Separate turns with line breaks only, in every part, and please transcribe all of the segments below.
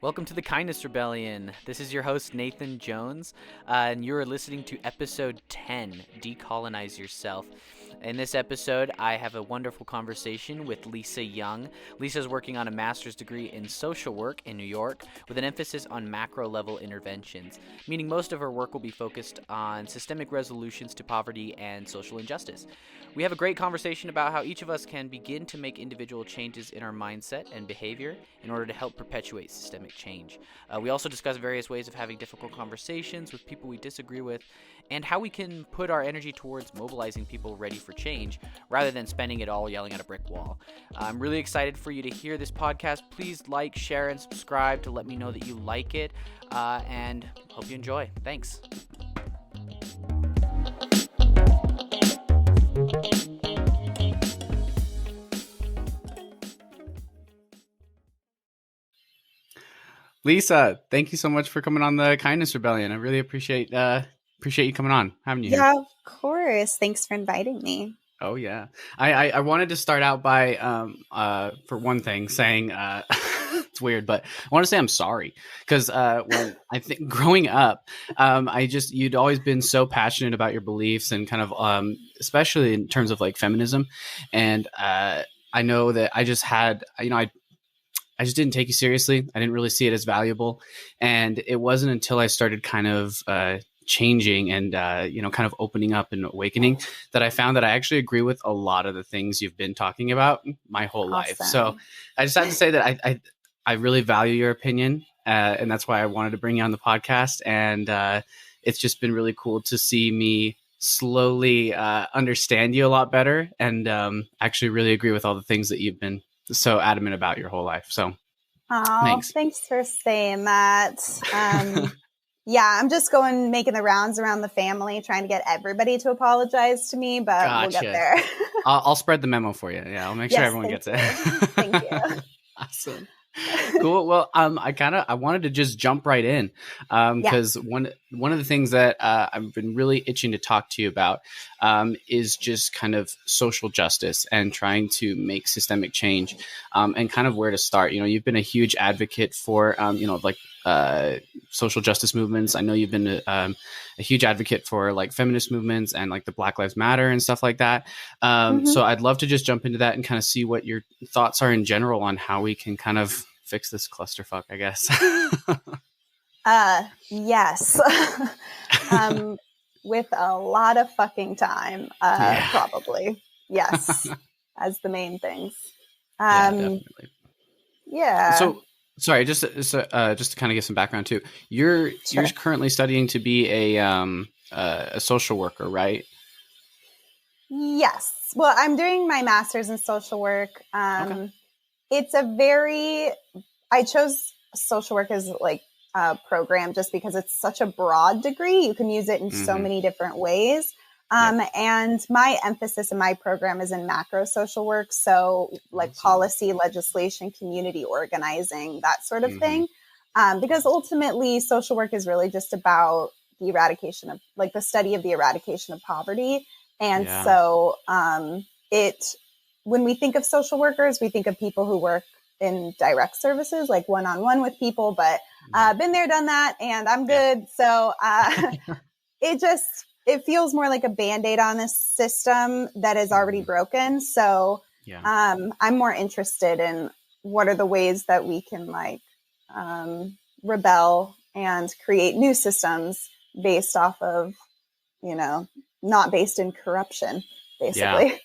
Welcome to the Kindness Rebellion. This is your host, Nathan Jones, and you're listening to episode 10, Decolonize Yourself. In this episode, I have a wonderful conversation with Lesa Young. Lesa's working on a master's degree in social work in New York with an emphasis on macro-level interventions, meaning most of her work will be focused on systemic resolutions to poverty and social injustice. We have a great conversation about how each of us can begin to make individual changes in our mindset and behavior in order to help perpetuate systemic change. We also discuss various ways of having difficult conversations with people we disagree with and how we can put our energy towards mobilizing people ready for change rather than spending it all yelling at a brick wall. I'm really excited for you to hear this podcast. Please like, share, and subscribe to let me know that you like it, and hope you enjoy. Thanks. Lesa, thank you so much for coming on the Kindness Rebellion. I really appreciate you coming on, having you here.
Yeah, of course. Thanks for inviting me.
Oh yeah, I wanted to start out by for one thing saying it's weird, but I want to say I'm sorry because when I think growing up, you'd always been so passionate about your beliefs and kind of especially in terms of like feminism, and I know that I just had I just didn't take you seriously. I didn't really see it as valuable. And it wasn't until I started kind of changing and, kind of opening up and awakening that I found that I actually agree with a lot of the things you've been talking about my whole life. So I just had to say that I really value your opinion. And that's why I wanted to bring you on the podcast. And it's just been really cool to see me slowly understand you a lot better and actually really agree with all the things that you've been so adamant about your whole life. So
thanks for saying that. Yeah, I'm just making the rounds around the family, trying to get everybody to apologize to me, but We'll get there.
I'll spread the memo for you. Yeah, I'll make sure everyone gets it.
Thank you.
Awesome. Cool. Well, I wanted to just jump right in because one of the things that I've been really itching to talk to you about is just kind of social justice and trying to make systemic change and kind of where to start. You know, you've been a huge advocate for social justice movements. I know you've been a huge advocate for like feminist movements and like the Black Lives Matter and stuff like that. So I'd love to just jump into that and kind of see what your thoughts are in general on how we can kind of fix this clusterfuck, I guess.
Yes. With a lot of fucking time, probably. Yes. As the main things.
Definitely.
Yeah.
So, sorry, just to kind of give some background too. You're currently studying to be a social worker, right?
Yes. Well, I'm doing my master's in social work.
Okay.
I chose social work as like a program just because it's such a broad degree. You can use it in so many different ways. And my emphasis in my program is in macro social work. So like policy, legislation, community organizing, that sort of thing. Because ultimately social work is really just about the eradication of like the study of the eradication of poverty. And so when we think of social workers, we think of people who work in direct services, like one-on-one with people, but been there, done that, and I'm good. So it feels more like a Band-Aid on this system that is already broken. So I'm more interested in what are the ways that we can like rebel and create new systems based off of, not based in corruption, basically.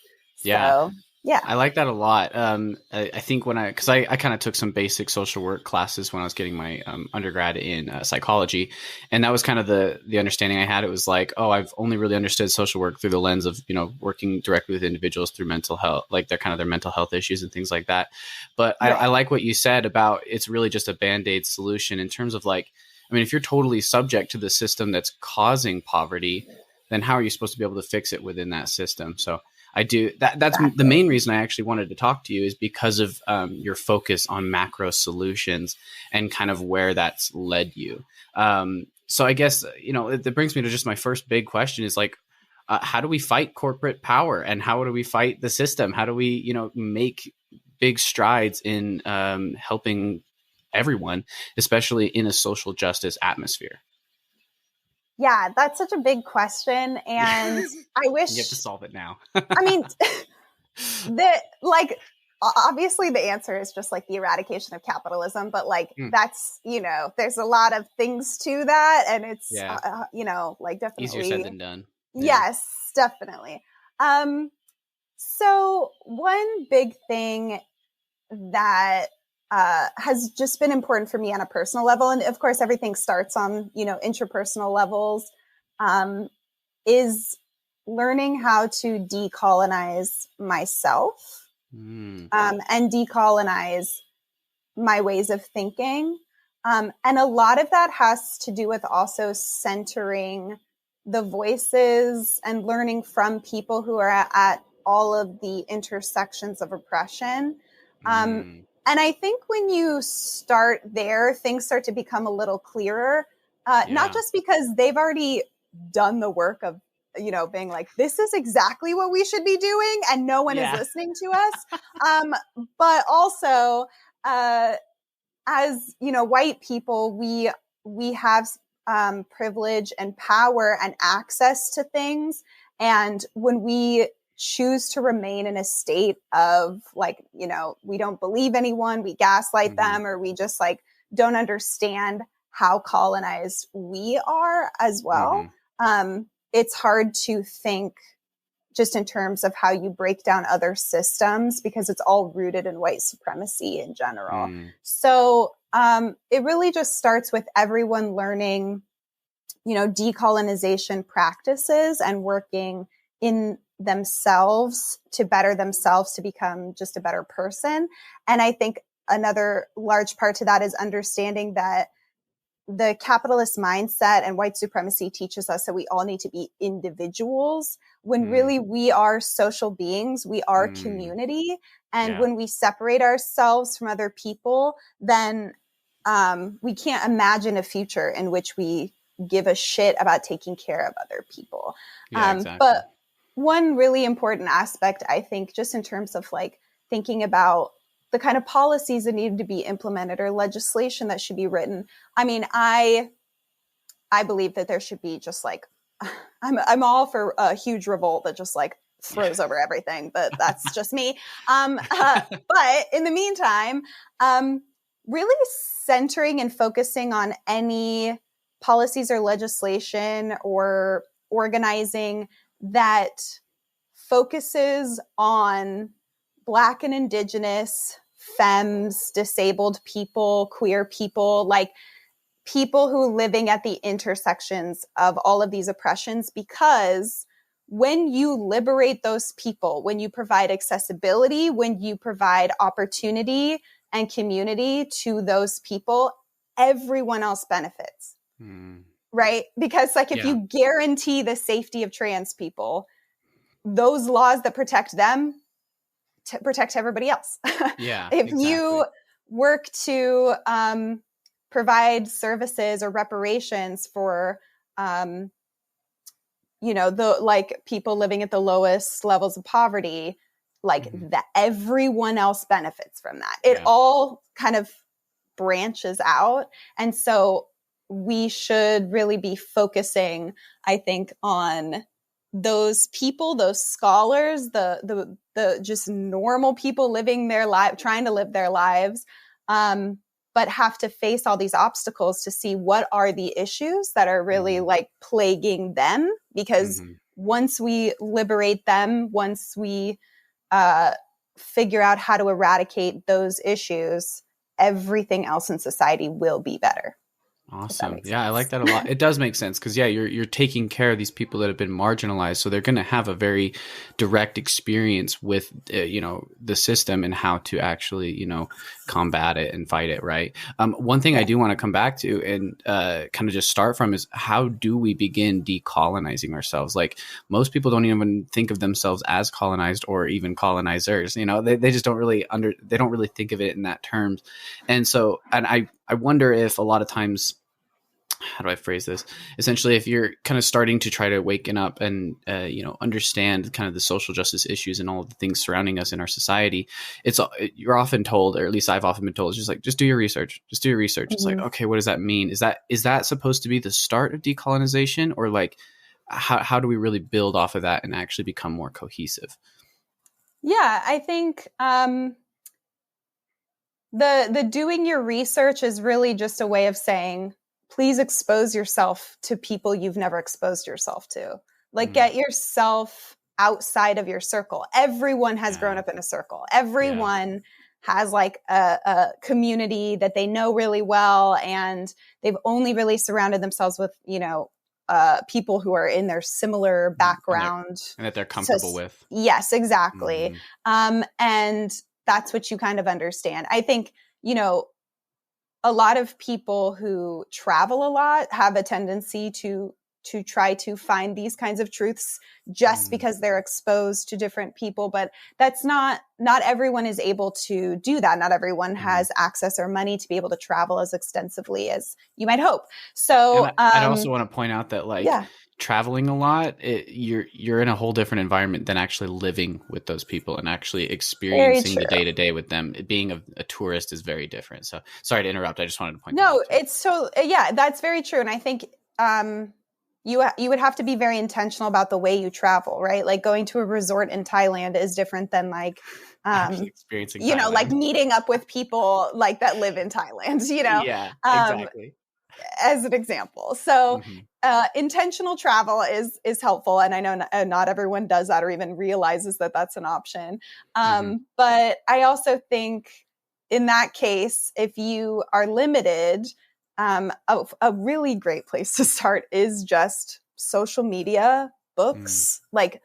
Yeah. I like that a lot. I think because I kind of took some basic social work classes when I was getting my undergrad in psychology. And that was kind of the understanding I had. It was like, I've only really understood social work through the lens of, working directly with individuals through mental health, like their mental health issues and things like that. But I like what you said about it's really just a Band-Aid solution in terms of like, I mean, if you're totally subject to the system that's causing poverty, then how are you supposed to be able to fix it within that system? So I do that's exactly. The main reason I actually wanted to talk to you is because of your focus on macro solutions and kind of where that's led you. So I guess, it brings me to just my first big question is like, how do we fight corporate power and how do we fight the system? How do we, make big strides in helping everyone, especially in a social justice atmosphere?
Yeah, that's such a big question. And I wish
you have to solve it now.
I mean, obviously the answer is just like the eradication of capitalism, but like that's, there's a lot of things to that, and it's like definitely
easier said than done.
Yes, definitely. So one big thing that has just been important for me on a personal level, and of course everything starts on interpersonal levels, is learning how to decolonize myself, and decolonize my ways of thinking. And a lot of that has to do with also centering the voices and learning from people who are at all of the intersections of oppression. And I think when you start there, things start to become a little clearer, not just because they've already done the work of, being like, this is exactly what we should be doing, and no one is listening to us. But also, as white people, we have privilege and power and access to things, and when we choose to remain in a state of like, we don't believe anyone, we gaslight them, or we just like don't understand how colonized we are as well. It's hard to think just in terms of how you break down other systems, because it's all rooted in white supremacy in general. So it really just starts with everyone learning, decolonization practices and working in themselves to better themselves, to become just a better person. And I think another large part to that is understanding that the capitalist mindset and white supremacy teaches us that we all need to be individuals, when really we are social beings, we are community. And when we separate ourselves from other people, then we can't imagine a future in which we give a shit about taking care of other people. Exactly. But one really important aspect, I think, just in terms of like thinking about the kind of policies that need to be implemented or legislation that should be written. I mean, I believe that there should be just like, I'm all for a huge revolt that just like throws over everything, but that's just me. But in the meantime, really centering and focusing on any policies or legislation or organizing that focuses on Black and Indigenous, femmes, disabled people, queer people, like people who are living at the intersections of all of these oppressions. Because when you liberate those people, when you provide accessibility, when you provide opportunity and community to those people, everyone else benefits, right? Because like if you guarantee the safety of trans people, those laws that protect them protect everybody else. If you work to provide services or reparations for, the like people living at the lowest levels of poverty, like that, everyone else benefits from that. It all kind of branches out, and so we should really be focusing, I think, on those people, those scholars, the just normal people living their life, trying to live their lives, but have to face all these obstacles to see what are the issues that are really like plaguing them. Because once we liberate them, once we figure out how to eradicate those issues, everything else in society will be better.
Awesome. Yeah, I like that a lot. It does make sense because you're taking care of these people that have been marginalized, so they're going to have a very direct experience with the system and how to actually combat it and fight it. Right. One thing I do want to come back to and kind of just start from is, how do we begin decolonizing ourselves? Like, most people don't even think of themselves as colonized or even colonizers. They just don't really they don't really think of it in that terms. And so, and I wonder if a lot of times how do I phrase this? Essentially, if you're kind of starting to try to waken up and understand kind of the social justice issues and all of the things surrounding us in our society, you're often told, or at least I've often been told, it's just like, just do your research. Just do your research. It's like, okay, what does that mean? Is that supposed to be the start of decolonization, or like how do we really build off of that and actually become more cohesive?
Yeah, I think the doing your research is really just a way of saying, please expose yourself to people you've never exposed yourself to. Like, get yourself outside of your circle. Everyone has grown up in a circle. Everyone has like a community that they know really well, and they've only really surrounded themselves with, people who are in their similar background
and that they're comfortable with.
Yes, exactly. And that's what you kind of understand. I think, a lot of people who travel a lot have a tendency to try to find these kinds of truths just because they're exposed to different people. But that's not everyone is able to do that. Not everyone has access or money to be able to travel as extensively as you might hope. So
I'd also want to point out that traveling a lot, you're in a whole different environment than actually living with those people and actually experiencing the day-to-day with them. Being a tourist is very different. So sorry to interrupt. I just wanted to point that out.
No, it's so, that's very true. And I think, you would have to be very intentional about the way you travel, right? Like going to a resort in Thailand is different than like,
experiencing Thailand.
Like meeting up with people like that live in Thailand,
Yeah, exactly.
As an example. So intentional travel is helpful. And I know not everyone does that or even realizes that that's an option. But I also think in that case, if you are limited, a really great place to start is just social media, books, like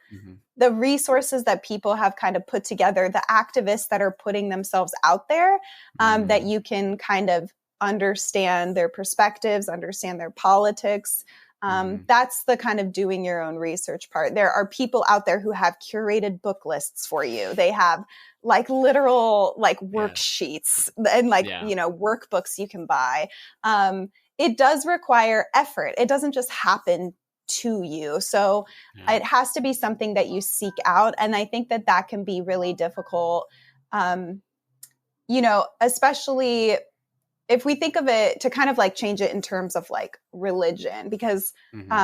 the resources that people have kind of put together, the activists that are putting themselves out there, that you can kind of understand their perspectives, understand their politics. That's the kind of doing your own research part. There are people out there who have curated book lists for you. They have like literal like worksheets and workbooks you can buy. It does require effort. It doesn't just happen to you. So it has to be something that you seek out. And I think that can be really difficult, especially if we think of it to kind of like change it in terms of like religion, because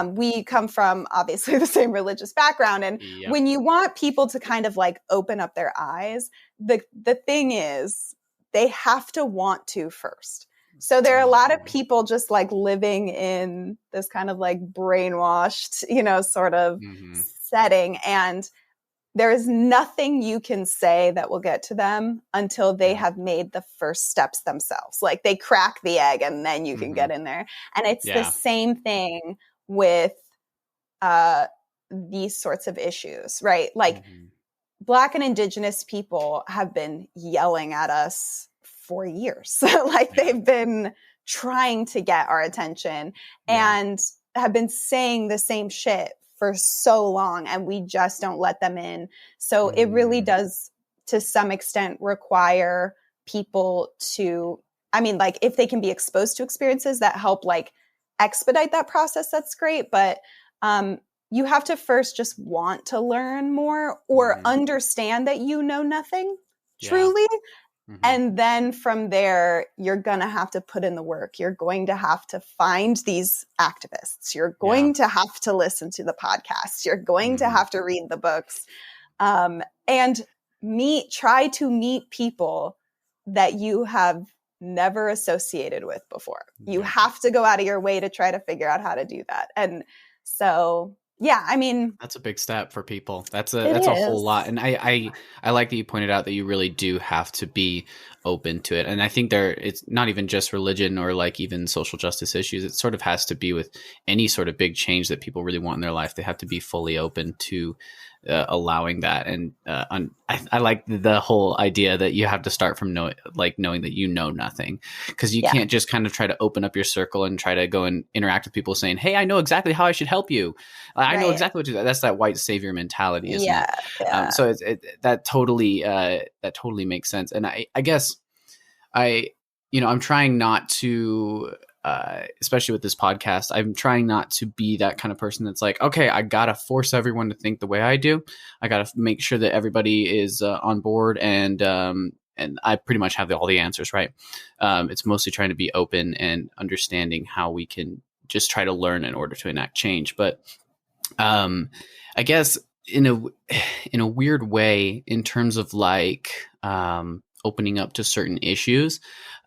we come from obviously the same religious background. And when you want people to kind of like open up their eyes, the thing is they have to want to first. So there are a lot of people just like living in this kind of like brainwashed, sort of setting. And there is nothing you can say that will get to them until they have made the first steps themselves. Like they crack the egg and then you can get in there. And it's the same thing with these sorts of issues, right? Like Black and Indigenous people have been yelling at us for years. Like they've been trying to get our attention and have been saying the same shit for so long, and we just don't let them in. So it really does, to some extent, require people to, like if they can be exposed to experiences that help like expedite that process, that's great. But you have to first just want to learn more or understand that you know nothing truly. And then from there, you're going to have to put in the work. You're going to have to find these activists. You're going to have to listen to the podcasts. You're going to have to read the books, and try to meet people that you have never associated with before. You have to go out of your way to try to figure out how to do that. And so, that's
a big step for people. That's a whole lot. And I like that you pointed out that you really do have to be open to it. And I think it's not even just religion or like even social justice issues. It sort of has to be with any sort of big change that people really want in their life. They have to be fully open to allowing that. And I like the whole idea that you have to start from knowing that you know nothing, because you can't just kind of try to open up your circle and try to go and interact with people saying, hey, I know exactly how I should help you. I know exactly what to do. That's that white savior mentality, isn't it? So that totally makes sense. And I guess I'm trying not to especially with this podcast, I'm trying not to be that kind of person that's like, okay, I gotta force everyone to think the way I do. I gotta make sure that everybody is on board, and I pretty much have all the answers, right? It's mostly trying to be open and understanding how we can just try to learn in order to enact change. But I guess in a weird way, in terms of like opening up to certain issues,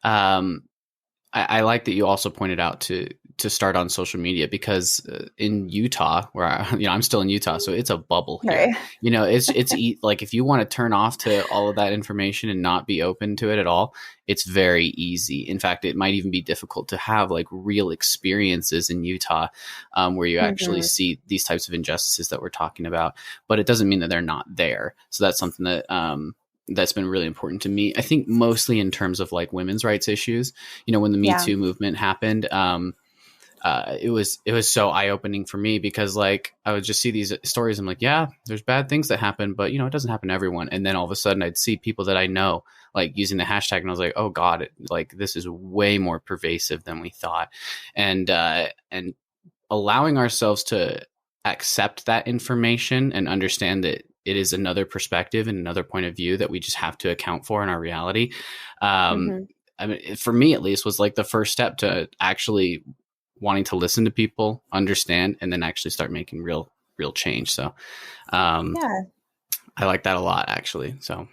I like that you also pointed out to start on social media, because in Utah, where I'm still in Utah, so it's a bubble here.
Right.
It's like if you want to turn off to all of that information and not be open to it at all, it's very easy. In fact, it might even be difficult to have like real experiences in Utah where you actually see these types of injustices that we're talking about. But it doesn't mean that they're not there. So that's something that that's been really important to me. I think mostly in terms of like women's rights issues. When the Me Too movement happened, it was so eye opening for me, because like I would just see these stories. I'm like, yeah, there's bad things that happen, but it doesn't happen to everyone. And then all of a sudden I'd see people that I know like using the hashtag, and I was like, oh God, like this is way more pervasive than we thought. And allowing ourselves to accept that information and understand that it is another perspective and another point of view that we just have to account for in our reality. I mean, for me at least, was like the first step to actually wanting to listen to people, understand, and then actually start making real change. So I like that a lot, actually. So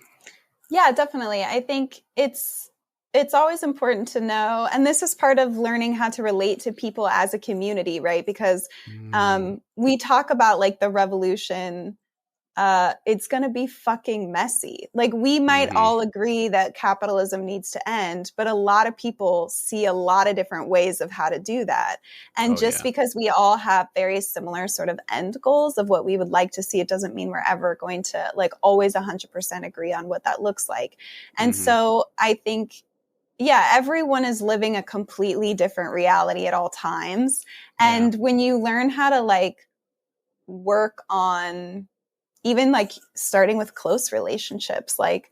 yeah, definitely. I think it's always important to know, and this is part of learning how to relate to people as a community, right? Because we talk about like the revolution, it's going to be fucking messy. Like we might all agree that capitalism needs to end, but a lot of people see a lot of different ways of how to do that. And because we all have very similar sort of end goals of what we would like to see, it doesn't mean we're ever going to like always 100% agree on what that looks like. And so I think, everyone is living a completely different reality at all times. And when you learn how to like work on even like starting with close relationships, like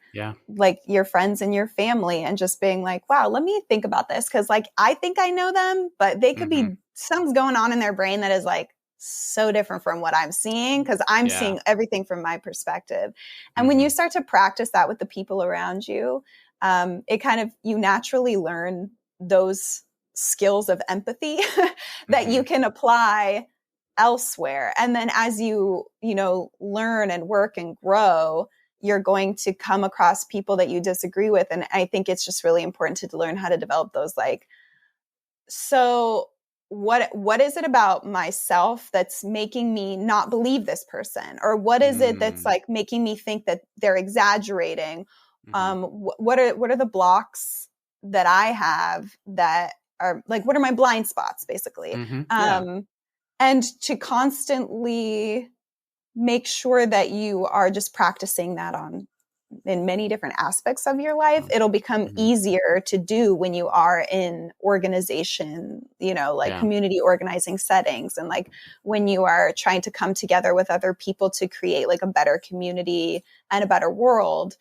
your friends and your family, and just being like, wow, let me think about this. Cause like, I think I know them, but they could be, something's going on in their brain that is like so different from what I'm seeing. Cause I'm seeing everything from my perspective. And when you start to practice that with the people around you, it kind of, you naturally learn those skills of empathy that you can apply elsewhere. And then as you learn and work and grow, you're going to come across people that you disagree with. And I think it's just really important to learn how to develop those, like, so what is it about myself that's making me not believe this person? Or what is it that's like making me think that they're exaggerating? What are the blocks that I have that are like, what are my blind spots basically? And to constantly make sure that you are just practicing that in many different aspects of your life, it'll become easier to do when you are in organization, community organizing settings. And like when you are trying to come together with other people to create like a better community and a better world,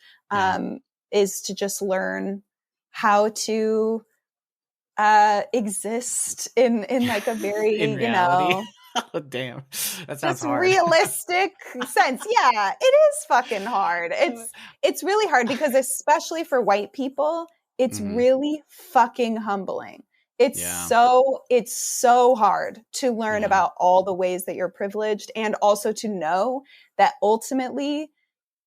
is to just learn how to exist in like a very
in reality. Oh, damn. That sounds hard.
Realistic sense. Yeah, it is fucking hard. It's really hard because especially for white people, it's really fucking humbling. It's so hard to learn about all the ways that you're privileged, and also to know that ultimately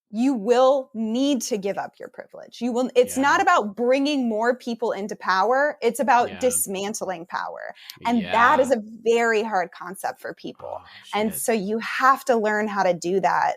you will need to give up your privilege. It's not about bringing more people into power. It's about dismantling power. And that is a very hard concept for people. And so you have to learn how to do that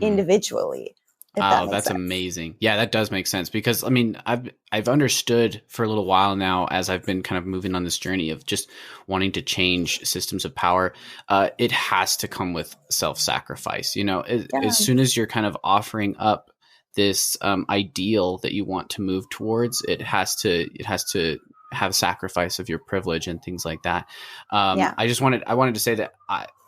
individually.
Oh, that's amazing. Yeah, that does make sense, because I mean, I've understood for a little while now, as I've been kind of moving on this journey of just wanting to change systems of power. It has to come with self-sacrifice. As soon as you're kind of offering up this ideal that you want to move towards, it has to have sacrifice of your privilege and things like that. I wanted to say that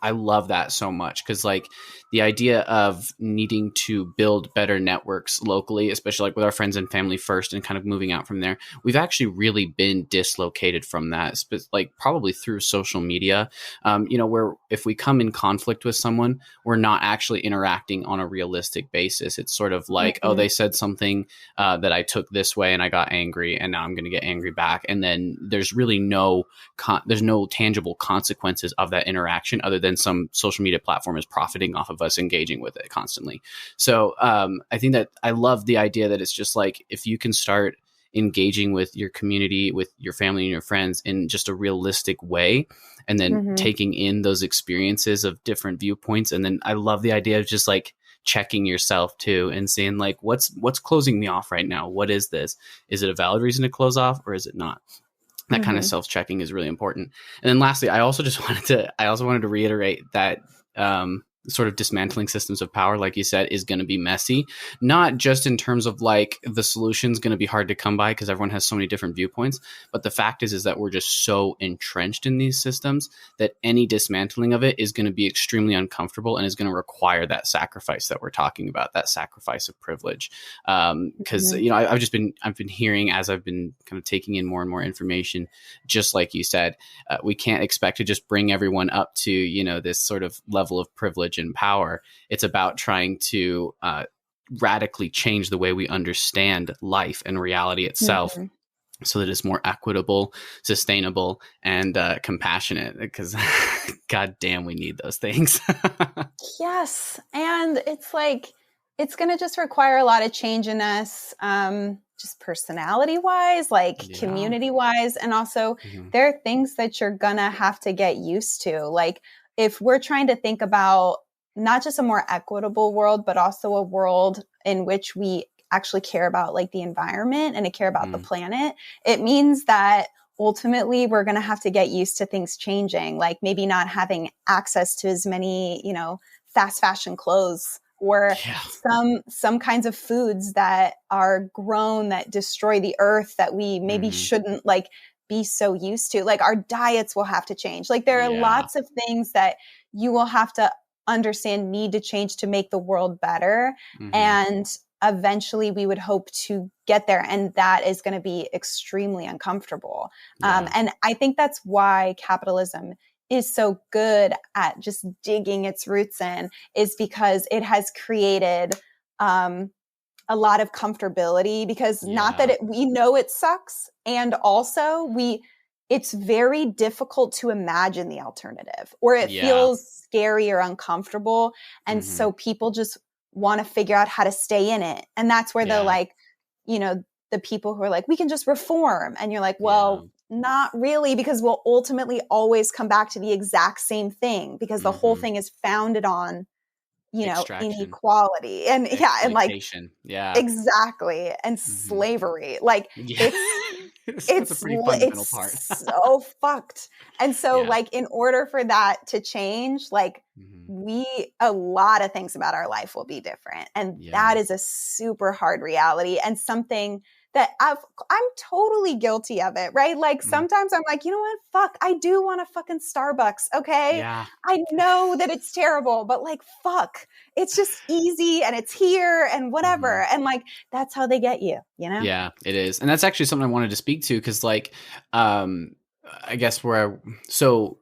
I love that so much, because like the idea of needing to build better networks locally, especially like with our friends and family first and kind of moving out from there, we've actually really been dislocated from that, like probably through social media, where if we come in conflict with someone, we're not actually interacting on a realistic basis. It's sort of like, oh, they said something that I took this way and I got angry, and now I'm going to get angry back. And then there's really there's no tangible consequences of that interaction other than some social media platform is profiting off of us engaging with it constantly. So I think that I love the idea that it's just like, if you can start engaging with your community, with your family and your friends in just a realistic way, and then taking in those experiences of different viewpoints. And then I love the idea of just like checking yourself too and seeing like, what's closing me off right now? What is this? Is it a valid reason to close off, or is it not? That kind of self-checking is really important. And then lastly, I also wanted to reiterate that sort of dismantling systems of power, like you said, is going to be messy, not just in terms of like the solution's going to be hard to come by because everyone has so many different viewpoints. But the fact is that we're just so entrenched in these systems that any dismantling of it is going to be extremely uncomfortable and is going to require that sacrifice that we're talking about, that sacrifice of privilege. Because, I've been hearing, as I've been kind of taking in more and more information, just like you said, we can't expect to just bring everyone up to, this sort of level of privilege and power. It's about trying to radically change the way we understand life and reality itself, so that it's more equitable, sustainable, and compassionate, because god damn, we need those things.
Yes. And it's like, it's going to just require a lot of change in us, just personality wise, like community wise. And also there are things that you're going to have to get used to. Like, if we're trying to think about not just a more equitable world, but also a world in which we actually care about like the environment and care about the planet, it means that ultimately we're going to have to get used to things changing, like maybe not having access to as many, fast fashion clothes, or some kinds of foods that are grown that destroy the earth that we maybe shouldn't like be so used to. Like, our diets will have to change. Like, there are lots of things that you will have to understand need to change to make the world better. And eventually we would hope to get there. And that is going to be extremely uncomfortable. And I think that's why capitalism is so good at just digging its roots in, is because it has created a lot of comfortability, because not that we know it sucks. And also it's very difficult to imagine the alternative, or it feels scary or uncomfortable. And so people just want to figure out how to stay in it. And that's where they're like, the people who are like, we can just reform. And you're like, well, not really, because we'll ultimately always come back to the exact same thing, because the whole thing is founded on, inequality and and like exactly, and slavery. Like it's
a pretty fundamental part.
So fucked. And so like, in order for that to change, like a lot of things about our life will be different. And that is a super hard reality, and something that I'm totally guilty of it, right? Like, sometimes I'm like, you know what? Fuck, I do want a fucking Starbucks, okay? Yeah. I know that it's terrible, but like, fuck, it's just easy and it's here and whatever. And like, that's how they get you,
Yeah, it is. And that's actually something I wanted to speak to, because like, I guess so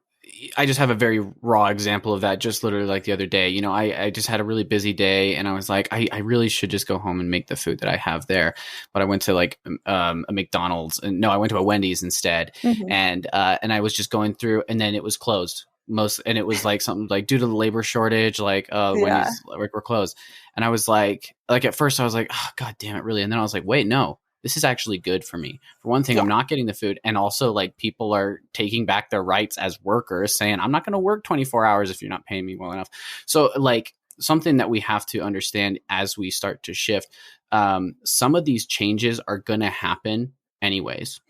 I just have a very raw example of that, just literally like the other day. I just had a really busy day, and I was like, I really should just go home and make the food that I have there. But I went to like a McDonald's, and no, I went to a Wendy's instead. And I was just going through, and then it was closed. And it was like something like, due to the labor shortage, like Wendy's, we're closed. And I was like at first I was like, oh, god damn it, really? And then I was like, wait, no. This is actually good for me. For one thing, I'm not getting the food. And also, like, people are taking back their rights as workers, saying, I'm not going to work 24 hours if you're not paying me well enough. So, like, something that we have to understand as we start to shift, some of these changes are going to happen anyways.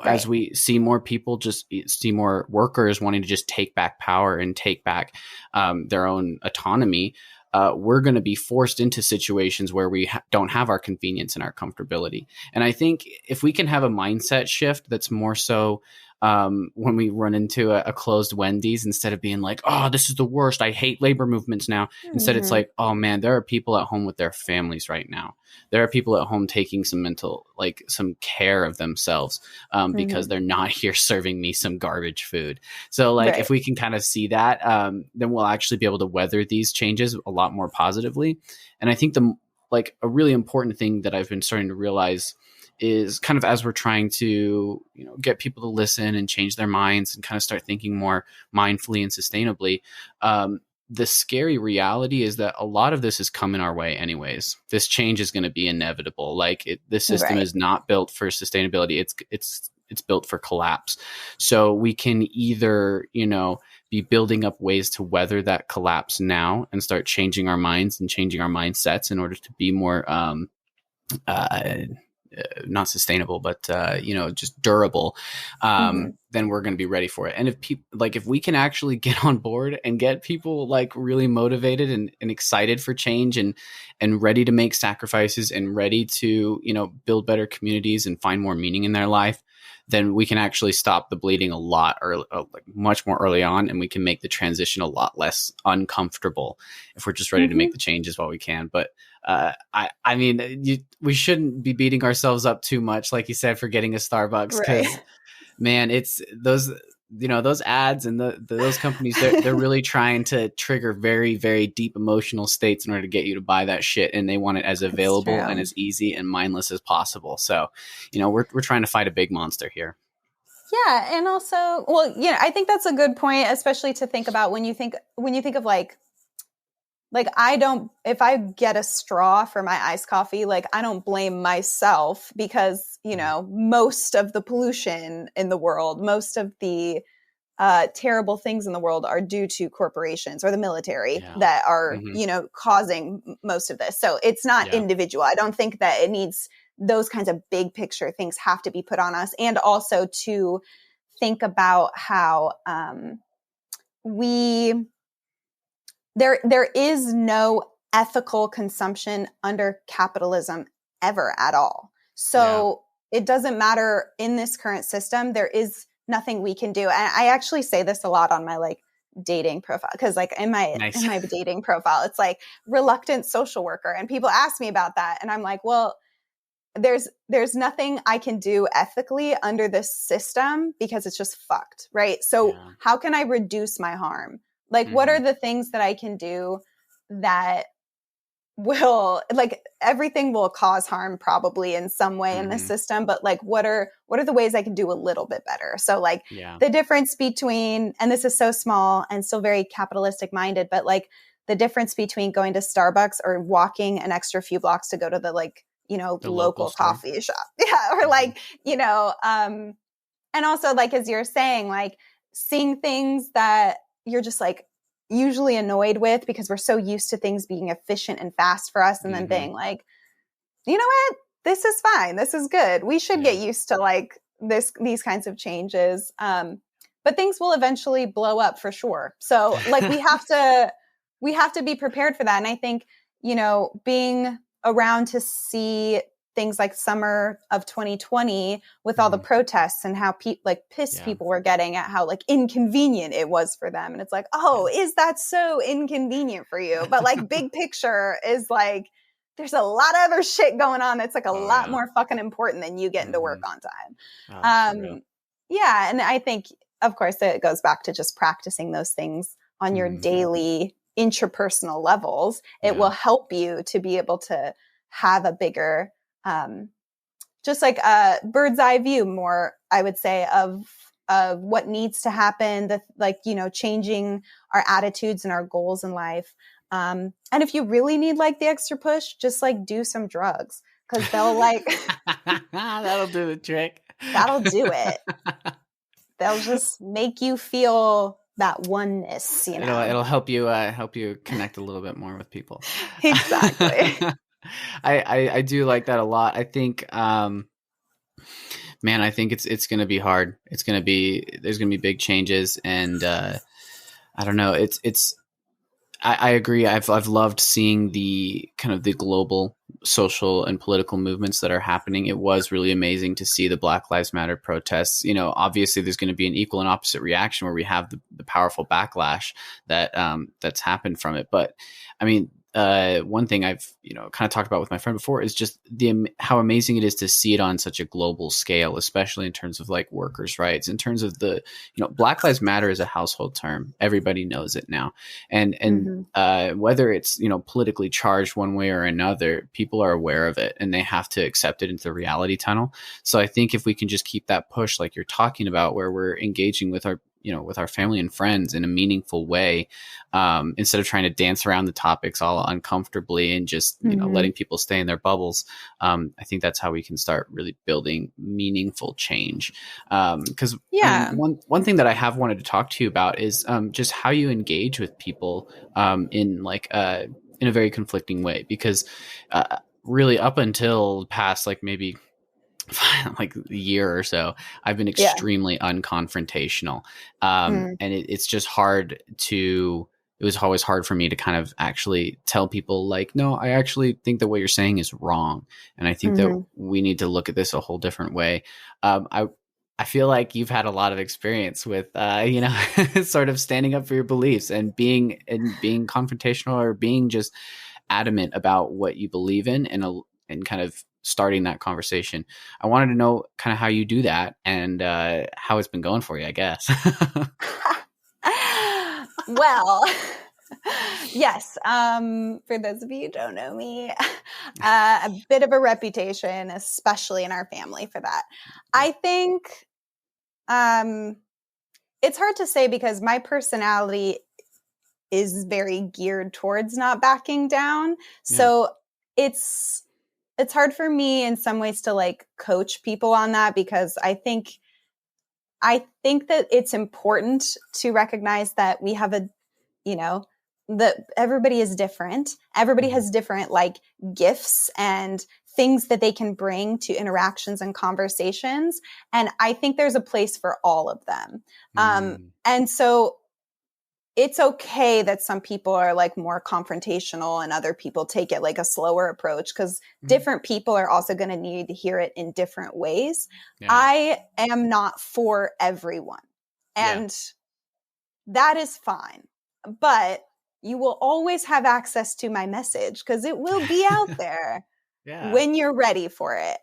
As we see more people, just see more workers wanting to just take back power and take back their own autonomy, we're going to be forced into situations where we don't have our convenience and our comfortability. And I think if we can have a mindset shift that's more so when we run into a closed Wendy's, instead of being like, oh, this is the worst, I hate labor movements now. Instead, it's like, oh man, there are people at home with their families right now. There are people at home taking some care of themselves, because they're not here serving me some garbage food. So like, if we can kind of see that, then we'll actually be able to weather these changes a lot more positively. And I think a really important thing that I've been starting to realize is kind of, as we're trying to, get people to listen and change their minds and kind of start thinking more mindfully and sustainably. The scary reality is that a lot of this is coming our way anyways. This change is going to be inevitable. This system is not built for sustainability. It's built for collapse. So we can either, be building up ways to weather that collapse now and start changing our minds and changing our mindsets in order to be more, not sustainable, but just durable, then we're going to be ready for it. And if we can actually get on board and get people really motivated and excited for change and ready to make sacrifices and ready to, build better communities and find more meaning in their life, then we can actually stop the bleeding a lot, or much more early on, and we can make the transition a lot less uncomfortable if we're just ready to make the changes while we can. But we shouldn't be beating ourselves up too much, like you said, for getting a Starbucks, because man, it's those ads and those companies, they're really trying to trigger very, very deep emotional states in order to get you to buy that shit, and they want it as available and as easy and mindless as possible. So, we're trying to fight a big monster here.
Yeah, and also, I think that's a good point, especially to think about when you think of if I get a straw for my iced coffee, I don't blame myself, because, most of the pollution in the world, most of the terrible things in the world are due to corporations or the military that are, causing most of this. So it's not individual. I don't think that it needs those kinds of big picture things have to be put on us. And also to think about how there is no ethical consumption under capitalism ever at all. So it doesn't matter in this current system, there is nothing we can do. And I actually say this a lot on my dating profile, because in my dating profile, it's reluctant social worker. And people ask me about that. And I'm like, well, there's nothing I can do ethically under this system, because it's just fucked. Right. So how can I reduce my harm? What are the things that I can do that will everything will cause harm probably in some way in the system, but what are the ways I can do a little bit better? So the difference between, and this is so small and still very capitalistic minded, but the difference between going to Starbucks or walking an extra few blocks to go to the the local coffee shop. Or and also as you're saying, seeing things that you're just usually annoyed with, because we're so used to things being efficient and fast for us, and then being you know what, this is fine, this is good, we should get used to these kinds of changes, but things will eventually blow up for sure. So we have to be prepared for that. And I think being around to see things like summer of 2020 with all the protests and how pissed people were getting at how inconvenient it was for them. And it's oh, is that so inconvenient for you? But big picture is there's a lot of other shit going on that's a lot more fucking important than you getting to work on time. And I think, of course, it goes back to just practicing those things on your daily intrapersonal levels. It will help you to be able to have a bigger just a bird's eye view, more, I would say, of what needs to happen, changing our attitudes and our goals in life. And if you really need the extra push, just do some drugs, because they'll
that'll do the trick.
That'll do it. They'll just make you feel that oneness,
It'll help you connect a little bit more with people.
Exactly.
I do like that a lot. I think, man, I think it's going to be hard. There's going to be big changes, and I don't know. I agree. I've loved seeing the kind of the global social and political movements that are happening. It was really amazing to see the Black Lives Matter protests. You know, obviously there's going to be an equal and opposite reaction where we have the powerful backlash that that's happened from it. But I mean, one thing I've kind of talked about with my friend before is just how amazing it is to see it on such a global scale, especially in terms of like workers' rights, in terms of the Black Lives Matter is a household term. Everybody knows it now, and whether it's politically charged one way or another, people are aware of it and they have to accept it into the reality tunnel. So I think if we can just keep that push, like you're talking about, where we're engaging with our with our family and friends in a meaningful way, instead of trying to dance around the topics all uncomfortably and just letting people stay in their bubbles. I think that's how we can start really building meaningful change. Because one thing that I have wanted to talk to you about is just how you engage with people in a very conflicting way. Because really, up until past like maybe like a year or so, I've been extremely unconfrontational. And it's just hard to, it was always hard for me to kind of actually tell people like, no, I actually think that what you're saying is wrong. And I think that we need to look at this a whole different way. I feel like you've had a lot of experience with, sort of standing up for your beliefs and being confrontational or being just adamant about what you believe in and kind of starting that conversation. I wanted to know kind of how you do that and how it's been going for you, I guess.
Well, yes. For those of you who don't know me, a bit of a reputation, especially in our family, for that. I think it's hard to say because my personality is very geared towards not backing down. Yeah. So it's hard for me in some ways to like coach people on that, because I think that it's important to recognize that we have that everybody is different. Everybody has different like gifts and things that they can bring to interactions and conversations. And I think there's a place for all of them. And so it's okay that some people are like more confrontational and other people take it like a slower approach, because different people are also going to need to hear it in different ways. Yeah. I am not for everyone, and that is fine. But you will always have access to my message because it will be out there when you're ready for it.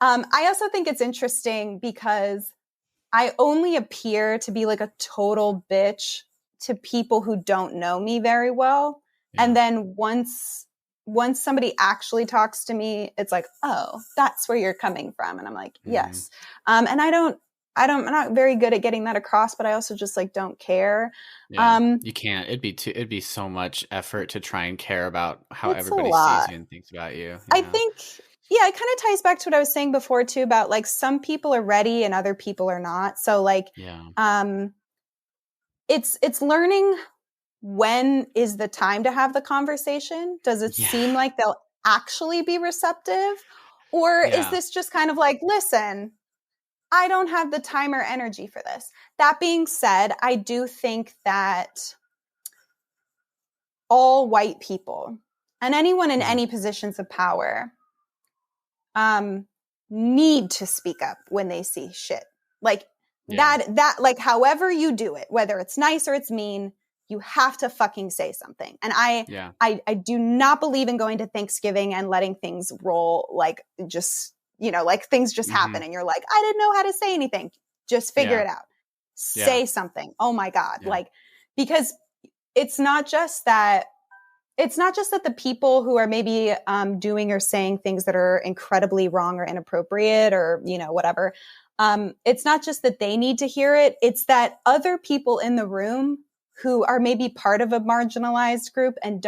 I also think it's interesting because I only appear to be like a total bitch to people who don't know me very well. Yeah. And then once somebody actually talks to me, it's like, oh, that's where you're coming from. And I'm like, yes. And I'm not very good at getting that across, but I also just like don't care.
Yeah, you can't. It'd be so much effort to try and care about how everybody sees you and thinks about you.
I think, it kind of ties back to what I was saying before too, about like some people are ready and other people are not. So like, it's learning when is the time to have the conversation. Does it seem like they'll actually be receptive? Or is this just kind of like, listen, I don't have the time or energy for this. That being said, I do think that all white people and anyone in any positions of power need to speak up when they see shit. Like that, like however you do it, whether it's nice or it's mean, you have to fucking say something. And I do not believe in going to Thanksgiving and letting things roll like just, like things just happen and you're like, I didn't know how to say anything. Just figure it out. Say something. Oh my God. Like, because it's not just that the people who are maybe doing or saying things that are incredibly wrong or inappropriate or, whatever. It's not just that they need to hear it. It's that other people in the room who are maybe part of a marginalized group and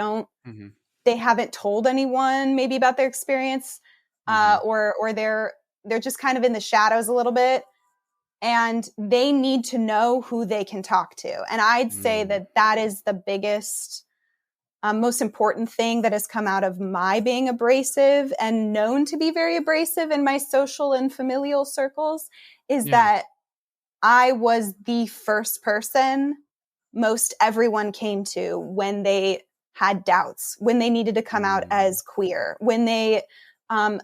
they haven't told anyone maybe about their experience, or they're just kind of in the shadows a little bit, and they need to know who they can talk to. And I'd say that is the biggest, most important thing that has come out of my being abrasive and known to be very abrasive in my social and familial circles is that I was the first person most everyone came to when they had doubts, when they needed to come out as queer, when they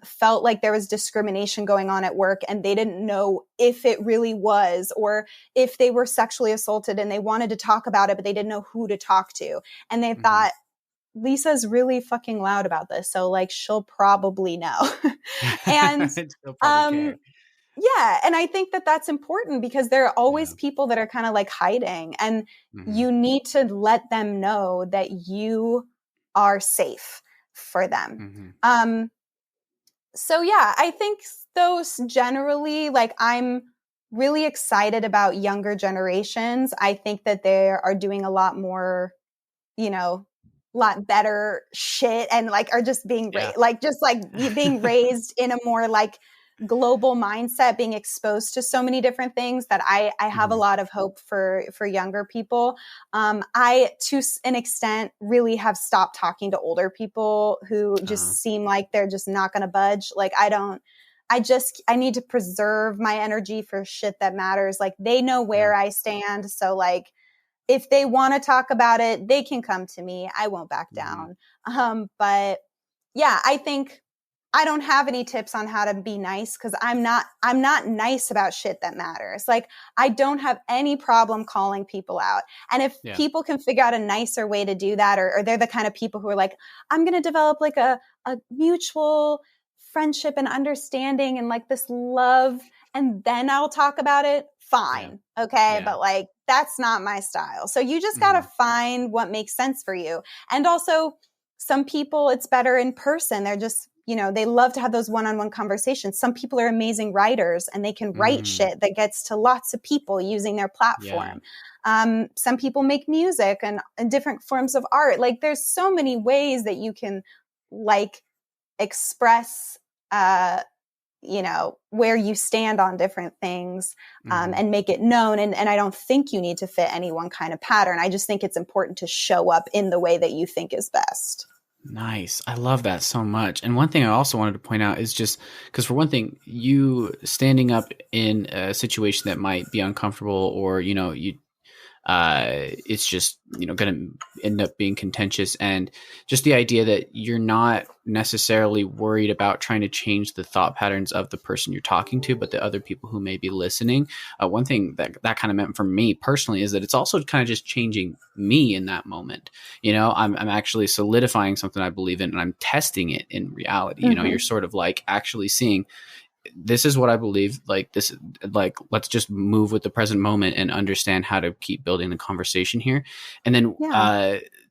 felt like there was discrimination going on at work and they didn't know if it really was, or if they were sexually assaulted and they wanted to talk about it, but they didn't know who to talk to. And they thought, Lesa's really fucking loud about this, so like she'll probably know. And
She'll probably care.
yeah, and I think that that's important because there are always people that are kind of like hiding, and you need to let them know that you are safe for them. So yeah, I think those generally, like, I'm really excited about younger generations. I think that they are doing a lot more, you know, lot better shit, and like are just being being raised in a more like global mindset, being exposed to so many different things that I have a lot of hope for younger people. I, to an extent, really have stopped talking to older people who just seem like they're just not going to budge. Like, I need to preserve my energy for shit that matters. Like, they know where I stand. So like, if they want to talk about it, they can come to me. I won't back down. But yeah, I think I don't have any tips on how to be nice, because I'm not nice about shit that matters. Like, I don't have any problem calling people out. And if people can figure out a nicer way to do that, or they're the kind of people who are like, I'm going to develop like a mutual friendship and understanding and like this love, and then I'll talk about it, fine. Okay. But like, that's not my style. So you just got to find what makes sense for you. And also, some people, it's better in person. They're just, they love to have those one-on-one conversations. Some people are amazing writers and they can write shit that gets to lots of people using their platform. Some people make music and different forms of art. Like, there's so many ways that you can like express, where you stand on different things, and make it known. And I don't think you need to fit any one kind of pattern. I just think it's important to show up in the way that you think is best.
Nice. I love that so much. And one thing I also wanted to point out is just because, for one thing, you standing up in a situation that might be uncomfortable, or, it's just, going to end up being contentious, and just the idea that you're not necessarily worried about trying to change the thought patterns of the person you're talking to, but the other people who may be listening. One thing that kind of meant for me personally is that it's also kind of just changing me in that moment. I'm actually solidifying something I believe in, and I'm testing it in reality. You're sort of like actually seeing, this is what I believe, like this, like, let's just move with the present moment and understand how to keep building the conversation here. And then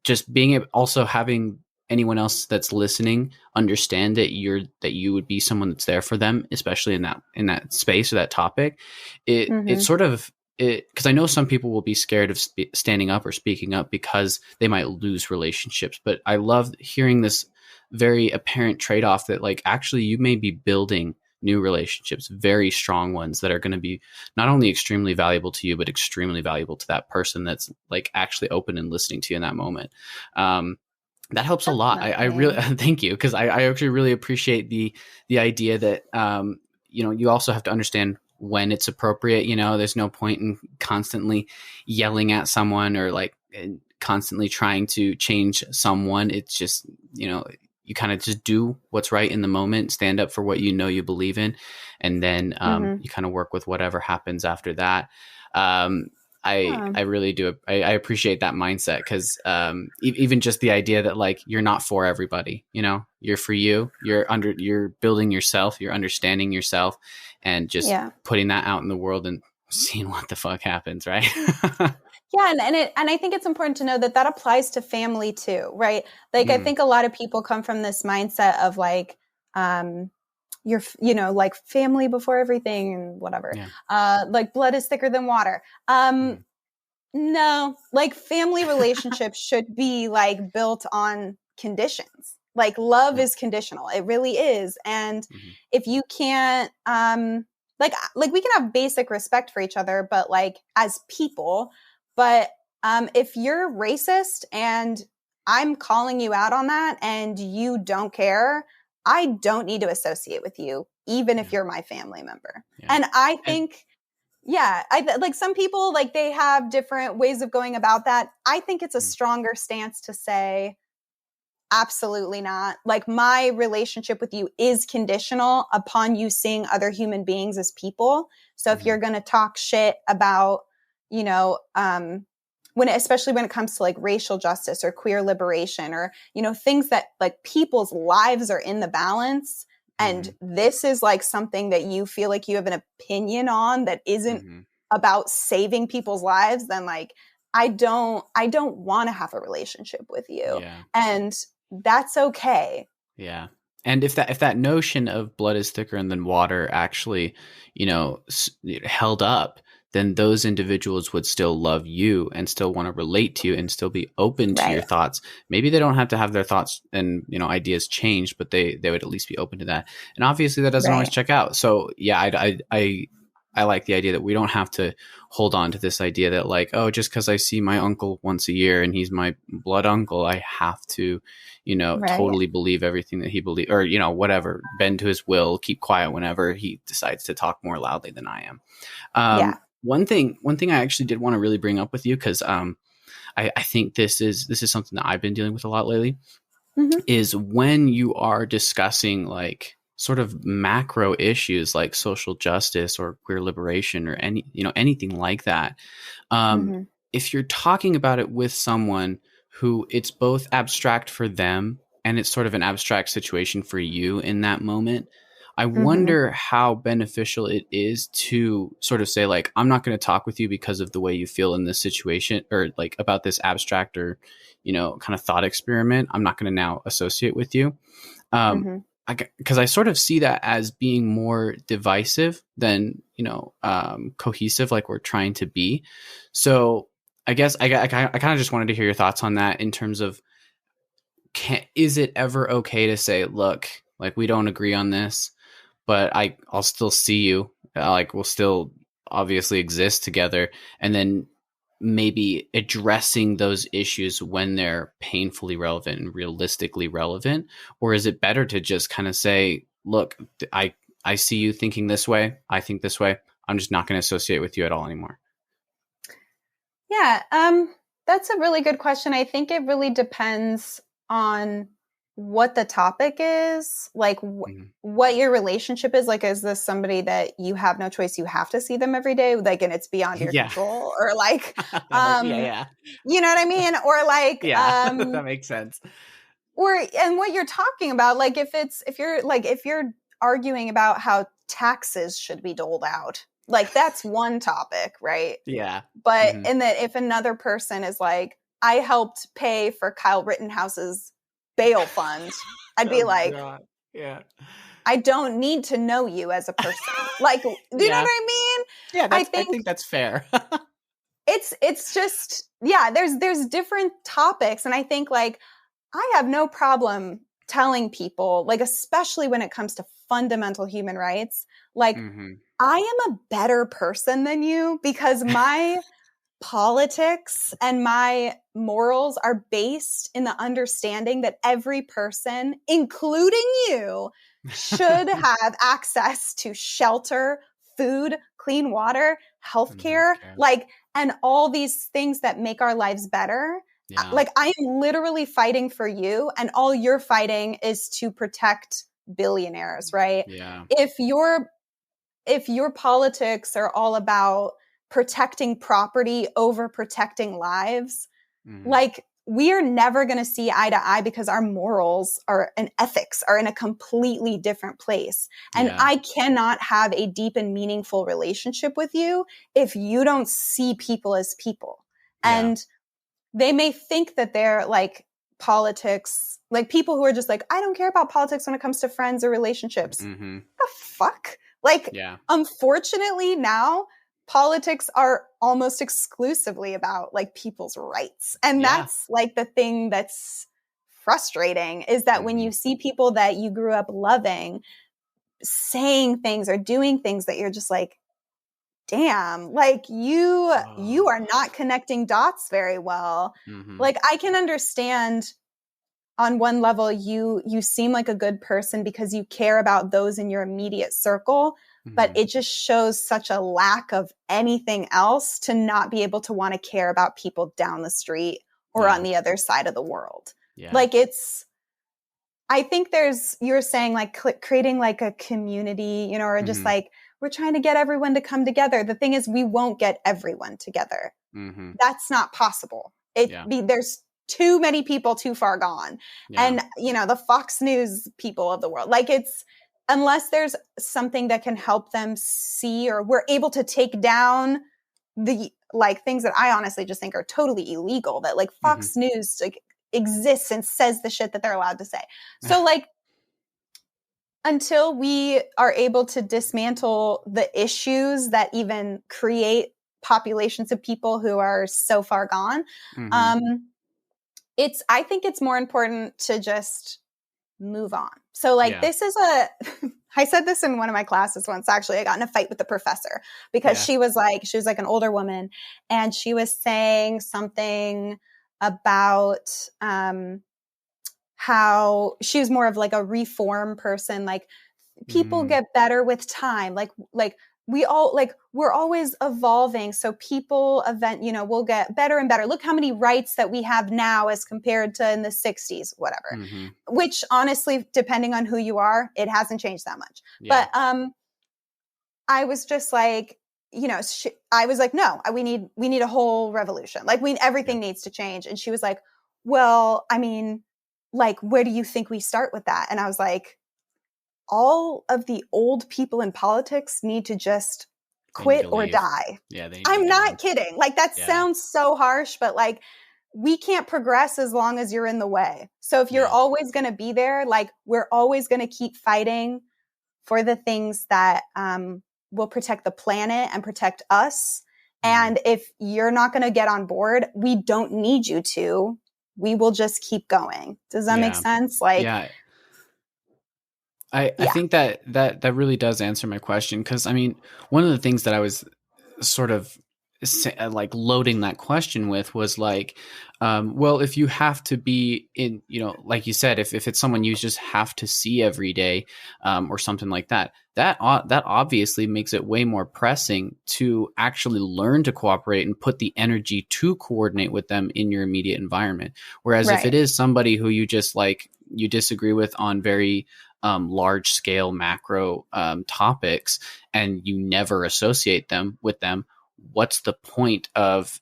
just being able, also having anyone else that's listening understand that you would be someone that's there for them, especially in that space or that topic. It's sort of it, because I know some people will be scared of standing up or speaking up because they might lose relationships. But I love hearing this very apparent trade-off that, like, actually you may be building new relationships, very strong ones that are going to be not only extremely valuable to you, but extremely valuable to that person that's like actually open and listening to you in that moment. That helps a lot. I really thank you, because I actually really appreciate the idea that you also have to understand when it's appropriate. There's no point in constantly yelling at someone or like constantly trying to change someone. It's just, you kind of just do what's right in the moment, stand up for what you believe in, and then you kind of work with whatever happens after that. I really do. I appreciate that mindset, because even just the idea that, like, you're not for everybody, you're for you, you're building yourself, you're understanding yourself, and just putting that out in the world and seeing what the fuck happens. Right.
Yeah. And I think it's important to know that applies to family too, right? Like, I think a lot of people come from this mindset of like, like family before everything and whatever. Like, blood is thicker than water. No, like, family relationships should be like built on conditions. Like, love is conditional. It really is. And if you can't, like we can have basic respect for each other, but like as people. But if you're racist and I'm calling you out on that and you don't care, I don't need to associate with you, even if you're my family member. And I think, like, some people, like, they have different ways of going about that. I think it's a stronger stance to say, Absolutely not. Like, my relationship with you is conditional upon you seeing other human beings as people. So if you're going to talk shit about, you know, especially when it comes to like racial justice or queer liberation, or, you know, things that like people's lives are in the balance, and this is like something that you feel like you have an opinion on that isn't about saving people's lives, then like I don't want to have a relationship with you.
Yeah.
And that's okay.
Yeah. And if that notion of blood is thicker than water actually, you know, held up, then those individuals would still love you and still want to relate to you and still be open to your thoughts. Maybe they don't have to have their thoughts and, you know, ideas changed, but they would at least be open to that. And obviously that doesn't always check out. So yeah, I like the idea that we don't have to hold on to this idea that like, oh, just because I see my uncle once a year and he's my blood uncle, I have to, you know, totally believe everything that he believes, or, you know, whatever, bend to his will, keep quiet whenever he decides to talk more loudly than I am. One thing I actually did want to really bring up with you, because I think this is something that I've been dealing with a lot lately, is when you are discussing like sort of macro issues like social justice or queer liberation or anything like that. If you're talking about it with someone who it's both abstract for them and it's sort of an abstract situation for you in that moment, I wonder how beneficial it is to sort of say like, I'm not going to talk with you because of the way you feel in this situation, or like about this abstract or, you know, kind of thought experiment. I'm not going to now associate with you. Because I sort of see that as being more divisive than, you know, cohesive, like we're trying to be. So I guess I kind of just wanted to hear your thoughts on that in terms of, is it ever okay to say, look, like we don't agree on this, but I'll still see you, like we'll still obviously exist together, and then maybe addressing those issues when they're painfully relevant and realistically relevant? Or is it better to just kind of say, look, I see you thinking this way, I think this way, I'm just not going to associate with you at all anymore?
Yeah, that's a really good question. I think it really depends on what the topic is, like what your relationship is. Like, is this somebody that you have no choice, you have to see them every day, like, and it's beyond your control, or like, you know what I mean? Or like,
that makes sense.
And what you're talking about, like if you're arguing about how taxes should be doled out, like that's one topic, right?
Yeah.
But and that if another person is like, I helped pay for Kyle Rittenhouse's bail fund, I'd be like,
God. Yeah,
I don't need to know you as a person. Like, do you know what I mean?
Yeah, I think that's fair.
it's just, yeah, there's different topics. And I think like, I have no problem telling people, like, especially when it comes to fundamental human rights, like, I am a better person than you because my politics and my morals are based in the understanding that every person, including you, should have access to shelter, food, clean water, healthcare, like, and all these things that make our lives better. Yeah. Like, I am literally fighting for you, and all you're fighting is to protect billionaires, right?
Yeah.
If your politics are all about protecting property over protecting lives, like, we are never going to see eye to eye because our morals and ethics are in a completely different place. And I cannot have a deep and meaningful relationship with you if you don't see people as people. And they may think that they're like politics, like people who are just like, I don't care about politics when it comes to friends or relationships. The fuck? Like, unfortunately now politics are almost exclusively about like people's rights. And that's like the thing that's frustrating, is that when you see people that you grew up loving saying things or doing things that you're just like, damn, like you are not connecting dots very well. Like, I can understand on one level, you seem like a good person because you care about those in your immediate circle, but it just shows such a lack of anything else to not be able to want to care about people down the street or on the other side of the world. Like, it's I think you're saying like creating like a community, you know, or just
Mm-hmm.
like we're trying to get everyone to come together. The thing is, we won't get everyone together.
Mm-hmm.
That's not possible.
Yeah.
There's too many people too far gone.
Yeah.
And, you know, the Fox News people of the world, like unless there's something that can help them see, or we're able to take down the like things that I honestly just think are totally illegal, that like
Mm-hmm.
Fox News like exists and says the shit that they're allowed to say. So like until we are able to dismantle the issues that even create populations of people who are so far gone,
Mm-hmm.
I think it's more important to just move on. So like
Yeah.
this is I said this in one of my classes once. Actually, I got in a fight with the professor because
Yeah.
she was like an older woman, and she was saying something about how she was more of like a reform person, like people
Mm.
get better with time, like we're always evolving, so people will get better and better. Look how many rights that we have now as compared to in the 60s, whatever.
Mm-hmm.
Which honestly, depending on who you are, it hasn't changed that much.
Yeah.
But I was just like, I was like, no, we need a whole revolution. Like
Yeah.
everything needs to change. And she was like, well, I mean, like, where do you think we start with that? And I was like, all of the old people in politics need to just
They need
quit
to
or
leave.
die.
Yeah. They need to be
I'm
gone.
not kidding. Like that
Yeah.
sounds so harsh, but like we can't progress as long as you're in the way. So if you're
Yeah.
always going to be there, like we're always going to keep fighting for the things that will protect the planet and protect us.
Mm-hmm.
And if you're not going to get on board, we don't need you to. We will just keep going. Does that make
Yeah.
sense? Like,
Yeah. I
yeah.
think that really does answer my question, because I mean, one of the things that I was sort of like loading that question with was like, well, if you have to be in, like you said, if it's someone you just have to see every day, or something like that, that obviously makes it way more pressing to actually learn to cooperate and put the energy to coordinate with them in your immediate environment. Whereas if it
Right.
is somebody who you just like, you disagree with on very large scale macro topics, and you never associate them with them, what's the point of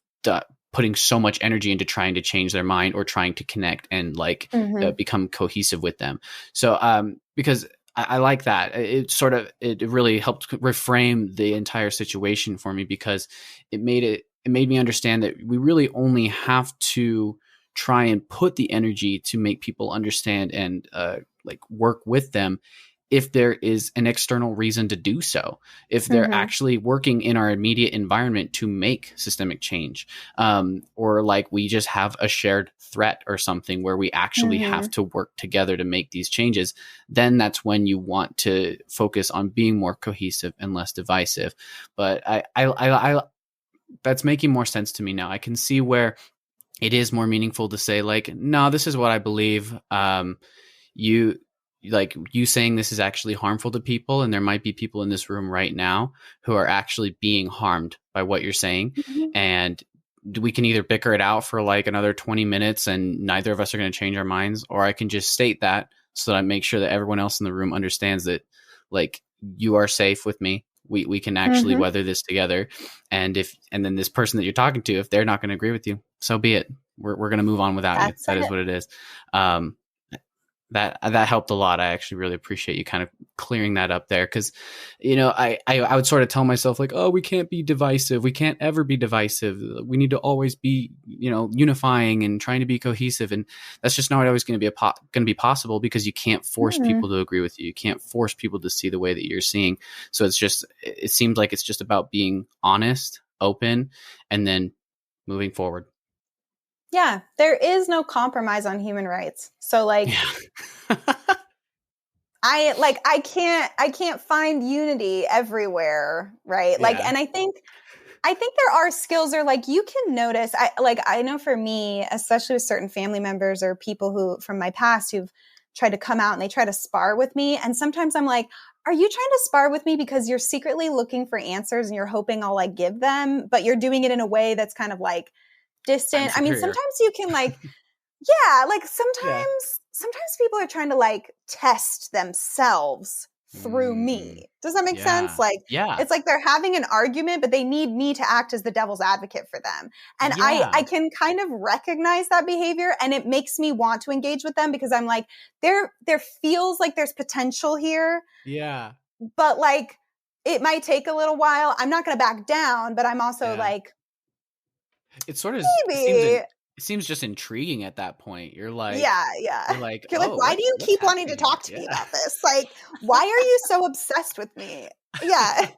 putting so much energy into trying to change their mind or trying to connect and like
Mm-hmm.
become cohesive with them? So because I like that, it really helped reframe the entire situation for me, because it made me understand that we really only have to try and put the energy to make people understand and like work with them if there is an external reason to do so, if they're
Mm-hmm.
actually working in our immediate environment to make systemic change, or like we just have a shared threat or something where we actually
Mm-hmm.
have to work together to make these changes, then that's when you want to focus on being more cohesive and less divisive. But I that's making more sense to me now. I can see where it is more meaningful to say like, no, this is what I believe. You like you saying this is actually harmful to people, and there might be people in this room right now who are actually being harmed by what you're saying.
Mm-hmm.
And we can either bicker it out for like another 20 minutes and neither of us are going to change our minds, or I can just state that so that I make sure that everyone else in the room understands that like you are safe with me. We can actually
Mm-hmm.
weather this together. And then this person that you're talking to, if they're not going to agree with you, so be it. We're going to move on without you.
That's
That is
it.
what it is. Um, that helped a lot. I actually really appreciate you kind of clearing that up there, because I would sort of tell myself like, oh, we can't be divisive, we can't ever be divisive, we need to always be unifying and trying to be cohesive, and that's just not always going to be possible, because you can't force
Mm-hmm.
people to agree with you, you can't force people to see the way that you're seeing. So it seems like it's just about being honest, open, and then moving forward.
Yeah, there is no compromise on human rights. So like
Yeah.
I can't find unity everywhere, right? Like,
Yeah.
and I think there are skills, or like you can notice. I know for me, especially with certain family members or people who from my past who've tried to come out and they try to spar with me, and sometimes I'm like, are you trying to spar with me because you're secretly looking for answers and you're hoping I'll like give them, but you're doing it in a way that's kind of like
I'm
distant? I mean,
superior.
sometimes you can like Yeah, like
Yeah.
sometimes people are trying to like test themselves through
Mm,
me. Does that make sense?
yeah.
Like
Yeah.
it's like they're having an argument, but they need me to act as the devil's advocate for them. And I
Yeah.
can kind of recognize that behavior, and it makes me want to engage with them because I'm like, there feels like there's potential here,
Yeah.
but like it might take a little while. I'm not gonna back down, but I'm also
Yeah.
like,
It sort of
maybe.
it seems just intriguing at that point.
Yeah, yeah.
You're like,
You're like,
"Oh,
why do you
what's
keep wanting to
happening here?"
talk to me
Yeah.
about this? Like, why are you so obsessed with me? Yeah.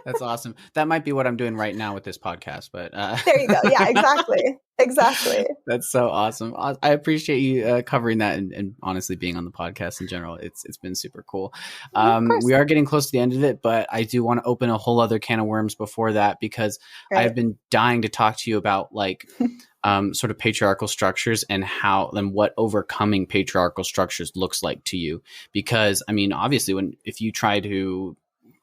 That's awesome. That might be what I'm doing right now with this podcast, but
There you go. Yeah, exactly. Exactly.
that's so awesome. I appreciate you covering that and honestly being on the podcast in general. It's been super cool.
Of course.
We are getting close to the end of it, but I do want to open a whole other can of worms before that because
Right.
I've been dying to talk to you about like sort of patriarchal structures and how and what overcoming patriarchal structures looks like to you. Because I mean, obviously, if you try to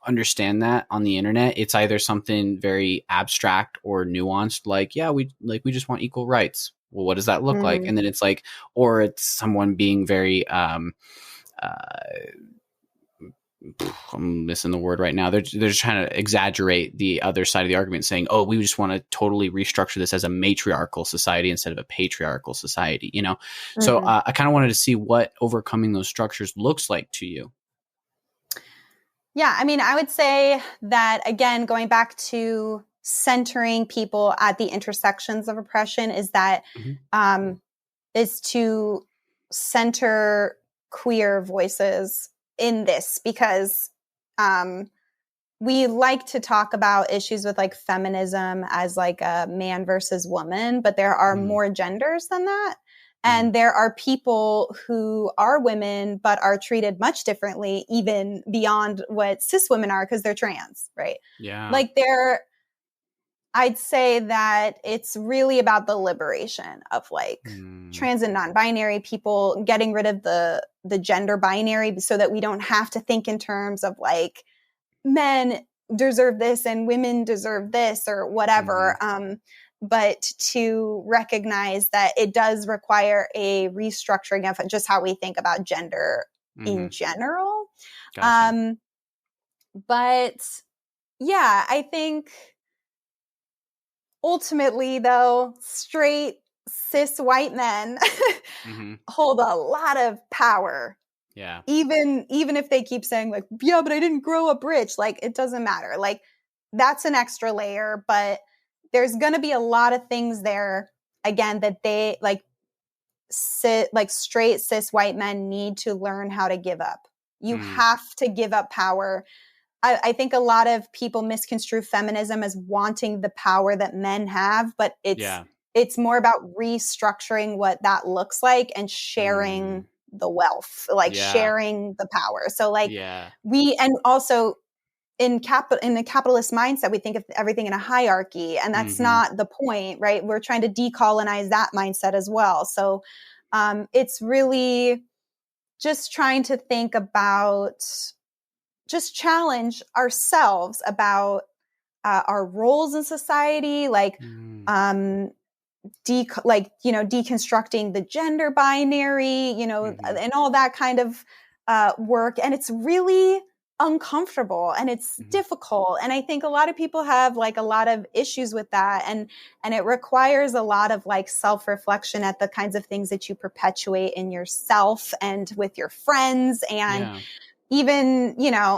understand that on the internet, it's either something very abstract or nuanced, like we just want equal rights. Well, what does that look like?
Mm.
And then it's like, or it's someone being very uh, I'm missing the word right now. They're just trying to exaggerate the other side of the argument, saying, "Oh, we just want to totally restructure this as a matriarchal society instead of a patriarchal society." You know, so
Mm.
I kind of wanted to see what overcoming those structures looks like to you.
Yeah, I mean, I would say that again, going back to centering people at the intersections of oppression is that
Mm-hmm.
is to center queer voices in this because we like to talk about issues with like feminism as like a man versus woman, but there are
Mm-hmm.
more genders than that.
Mm-hmm.
And there are people who are women, but are treated much differently, even beyond what cis women are because they're trans, right?
Yeah.
Like I'd say that it's really about the liberation of like
Mm.
trans and non-binary people, getting rid of the gender binary so that we don't have to think in terms of like men deserve this and women deserve this or whatever.
Mm-hmm.
But to recognize that it does require a restructuring of just how we think about gender
Mm-hmm.
in general.
Gotcha.
But yeah, I think ultimately, though, straight cis white men
Mm-hmm.
hold a lot of power.
Yeah.
Even if they keep saying like, yeah, but I didn't grow up rich, like it doesn't matter. Like that's an extra layer, but there's going to be a lot of things there again that they like straight cis white men need to learn how to give up. You
Mm.
have to give up power. I think a lot of people misconstrue feminism as wanting the power that men have, but
Yeah.
it's more about restructuring what that looks like and sharing
Mm.
the wealth, like
Yeah.
sharing the power. So like
Yeah.
and also in the capitalist mindset, we think of everything in a hierarchy, and that's
Mm-hmm.
not the point, right? We're trying to decolonize that mindset as well. So it's really just trying to think about just challenge ourselves about our roles in society, like
Mm.
um, deconstructing the gender binary,
Mm-hmm.
and all that kind of work. And it's really uncomfortable and it's
Mm-hmm.
difficult. And I think a lot of people have like a lot of issues with that. And it requires a lot of like self-reflection at the kinds of things that you perpetuate in yourself and with your friends. And
Yeah.
even,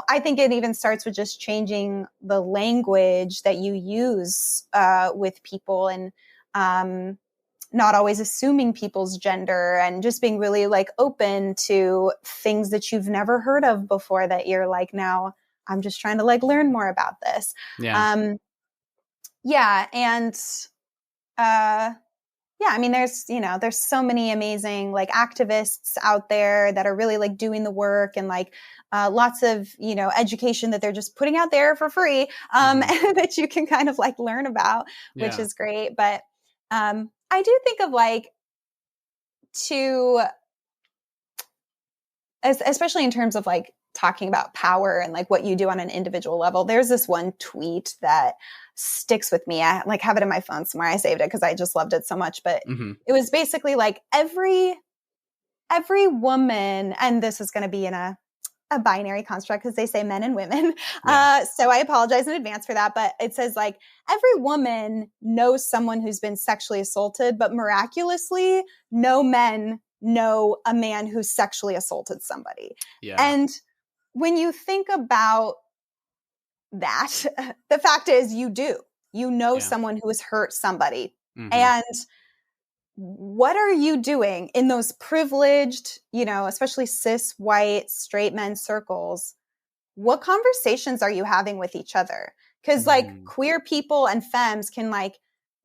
I think it even starts with just changing the language that you use with people and not always assuming people's gender and just being really like open to things that you've never heard of before that you're like, now I'm just trying to like learn more about this.
Yeah.
Yeah. And yeah, I mean, there's so many amazing like activists out there that are really like doing the work and like lots of, education that they're just putting out there for free
Mm-hmm.
that you can kind of like learn about, which
Yeah.
is great. But I do think of like to, especially in terms of like talking about power and like what you do on an individual level, there's this one tweet that sticks with me. I like have it in my phone somewhere. I saved it because I just loved it so much. But it was basically like every woman, and this is going to be in a binary construct because they say men and women. Yeah. So I apologize in advance for that. But it says like every woman knows someone who's been sexually assaulted, but miraculously no men know a man who sexually assaulted somebody. Yeah. And when you think about that, the fact is you know someone who has hurt somebody. And what are you doing in those privileged, especially cis, white, straight men circles? What conversations are you having with each other? Because like queer people and femmes can like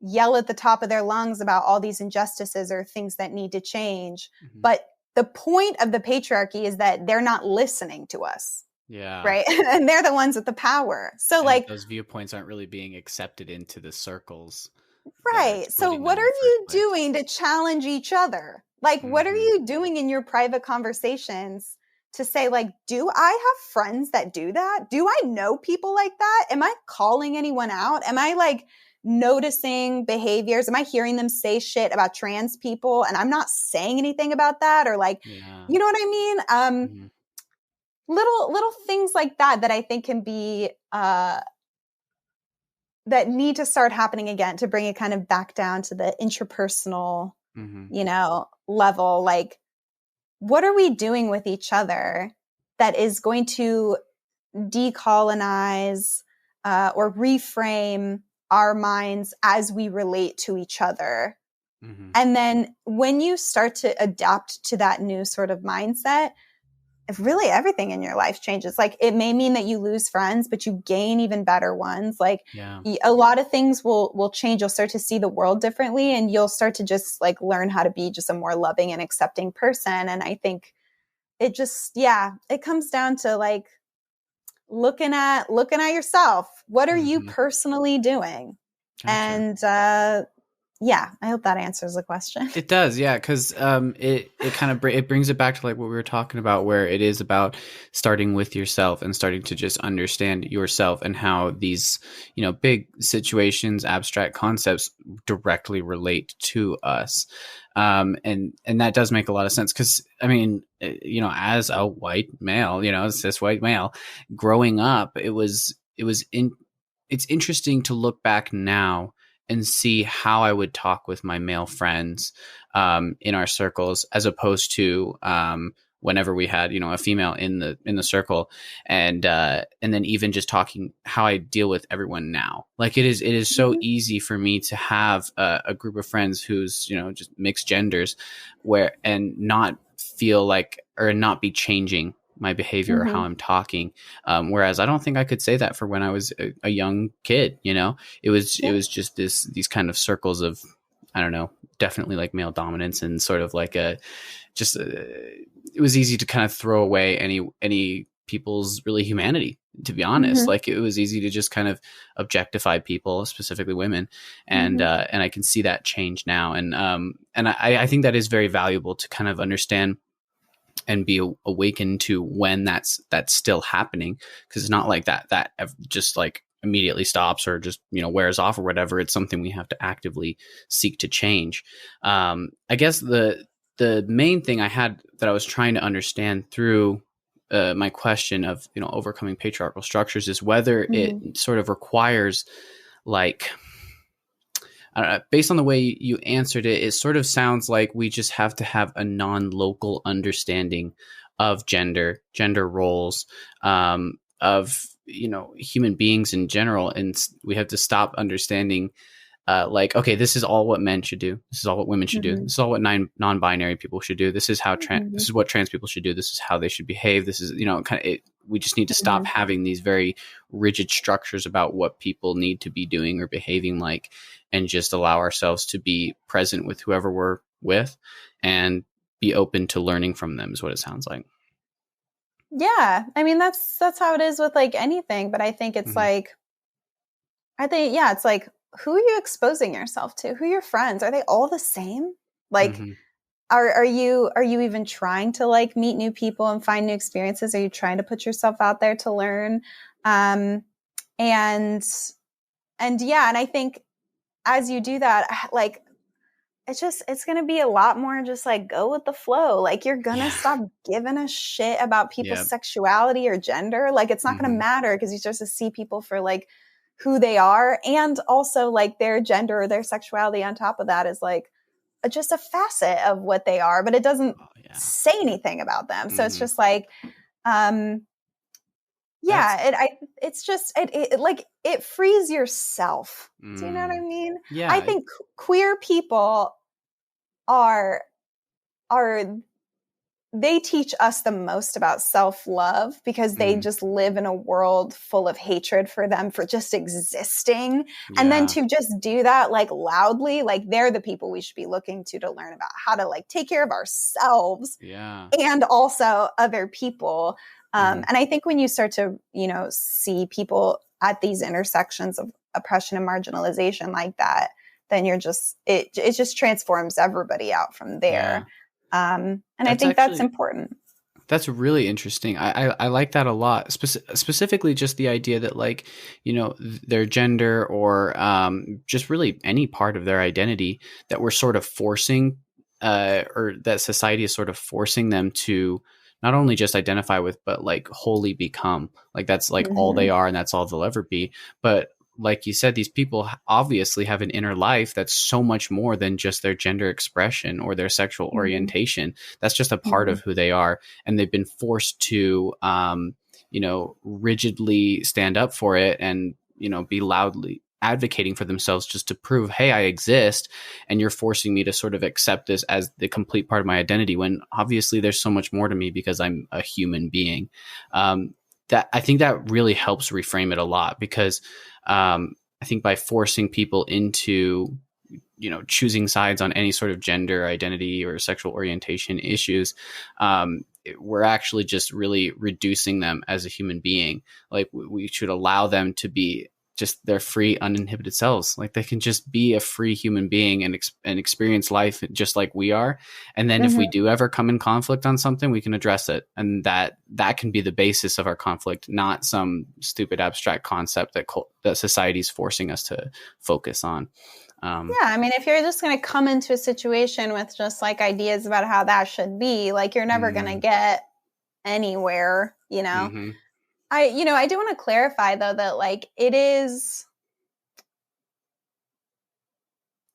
yell at the top of their lungs about all these injustices or things that need to change. But the point of the patriarchy is that they're not listening to us. Yeah. Right. And they're the ones with the power. So and like
those viewpoints aren't really being accepted into the circles.
Right. So what are you doing to challenge each other? Like, what are you doing in your private conversations to say, like, do I have friends that do that? Do I know people like that? Am I calling anyone out? Am I like noticing behaviors? Am I hearing them say shit about trans people and I'm not saying anything about that? Or like, you know what I mean? Little things like that I think can be, that need to start happening again to bring it kind of back down to the interpersonal, level. Like, what are we doing with each other that is going to decolonize or reframe our minds as we relate to each other? And then when you start to adapt to that new sort of mindset, if really everything in your life changes. Like it may mean that you lose friends, but you gain even better ones. Like a lot of things will change. You'll start to see the world differently and you'll start to just like learn how to be just a more loving and accepting person. And I think it just, it comes down to like looking at yourself. What are you personally doing? Gotcha. And, I hope that answers the question.
It does, yeah, because it kind of it brings it back to like what we were talking about, where it is about starting with yourself and starting to just understand yourself and how these big situations, abstract concepts directly relate to us, and that does make a lot of sense because I mean, as a white male, cis white male, growing up, it's interesting to look back now and see how I would talk with my male friends in our circles, as opposed to whenever we had a female in the circle, and then even just talking how I deal with everyone now. Like it is so easy for me to have a group of friends who's just mixed genders, and not feel like or not be changing my behavior or how I'm talking. Whereas I don't think I could say that for when I was a young kid, it was just these kind of circles of, I don't know, definitely like male dominance and sort of like it was easy to kind of throw away any people's really humanity, to be honest. Like it was easy to just kind of objectify people, specifically women. And I can see that change now. And I think that is very valuable to kind of understand and be awakened to when that's still happening, because it's not like that just like immediately stops or just wears off or whatever. It's something we have to actively seek to change. I guess the main thing I had that I was trying to understand through my question of overcoming patriarchal structures is whether it sort of requires like, based on the way you answered it, it sort of sounds like we just have to have a non-local understanding of gender roles, of human beings in general, and we have to stop understanding like, okay, this is all what men should do, this is all what women should do, this is all what non-binary people should do, this is how this is what trans people should do, this is how they should behave, this is we just need to stop having these very rigid structures about what people need to be doing or behaving like, and just allow ourselves to be present with whoever we're with and be open to learning from them, is what it sounds like.
Yeah. I mean, that's how it is with like anything, but I think it's like, it's like, who are you exposing yourself to? Who are your friends? Are they all the same? Like, are you even trying to like meet new people and find new experiences? Are you trying to put yourself out there to learn? And yeah, and I think as you do that, like it's going to be a lot more just like go with the flow. Like you're going to stop giving a shit about people's sexuality or gender. Like it's not going to matter because you just see people for like who they are. And also like their gender or their sexuality on top of that is like just a facet of what they are, but it doesn't say anything about them. So it's just like, it's just like it frees yourself. Do you know what I mean?
Yeah.
I think queer people are they teach us the most about self-love because they just live in a world full of hatred for them for just existing. And then to just do that like loudly, like they're the people we should be looking to learn about how to like take care of ourselves and also other people. And I think when you start to, you know, see people at these intersections of oppression and marginalization like that, then you're just, it just transforms everybody out from there. And I think that's important.
That's really interesting. I like that a lot. Specifically just the idea that like, you know, their gender or just really any part of their identity that we're sort of forcing or that society is sort of forcing them to not only just identify with, but like wholly become. Like that's like all they are and that's all they'll ever be. But like you said, these people obviously have an inner life that's so much more than just their gender expression or their sexual orientation. That's just a part of who they are. And they've been forced to, you know, rigidly stand up for it and, you know, be loudly advocating for themselves just to prove, hey, I exist. And you're forcing me to sort of accept this as the complete part of my identity when obviously there's so much more to me because I'm a human being. That I think that really helps reframe it a lot because I think by forcing people into, you know, choosing sides on any sort of gender identity or sexual orientation issues, we're actually just really reducing them as a human being. Like we should allow them to be just their free, uninhibited selves. Like they can just be a free human being and experience life just like we are. And then if we do ever come in conflict on something, we can address it. And that can be the basis of our conflict, not some stupid abstract concept that society's forcing us to focus on.
I mean, if you're just going to come into a situation with just like ideas about how that should be, like you're never going to get anywhere, you know? I do want to clarify though that like it is,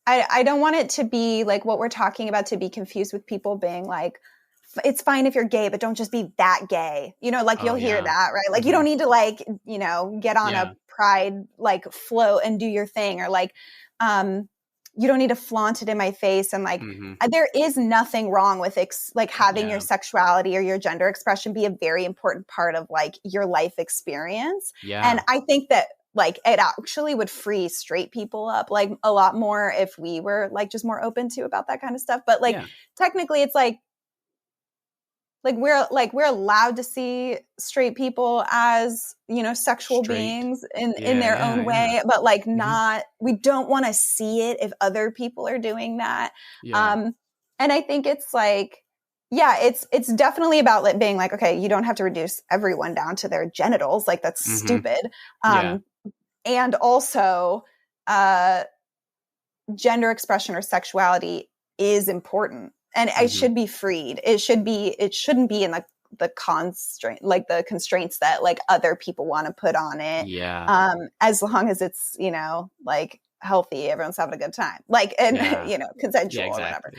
I don't want it to be like what we're talking about to be confused with people being like, it's fine if you're gay, but don't just be that gay. You know, like you'll hear that, right? Like you don't need to like, you know, get on a pride like float and do your thing or like, you don't need to flaunt it in my face. And like, there is nothing wrong with like having your sexuality or your gender expression be a very important part of like your life experience. And I think that like it actually would free straight people up like a lot more if we were like just more open to about that kind of stuff. But like technically it's like we're allowed to see straight people as, you know, sexual beings in their own way, but like not, we don't want to see it if other people are doing that. And I think it's like, it's definitely about like being like, okay, you don't have to reduce everyone down to their genitals. Like that's stupid. And also, gender expression or sexuality is important. And it should be freed. It shouldn't be in the constraint, like the constraints that like other people want to put on it. As long as it's, you know, like healthy, everyone's having a good time, like, and you know, consensual or whatever.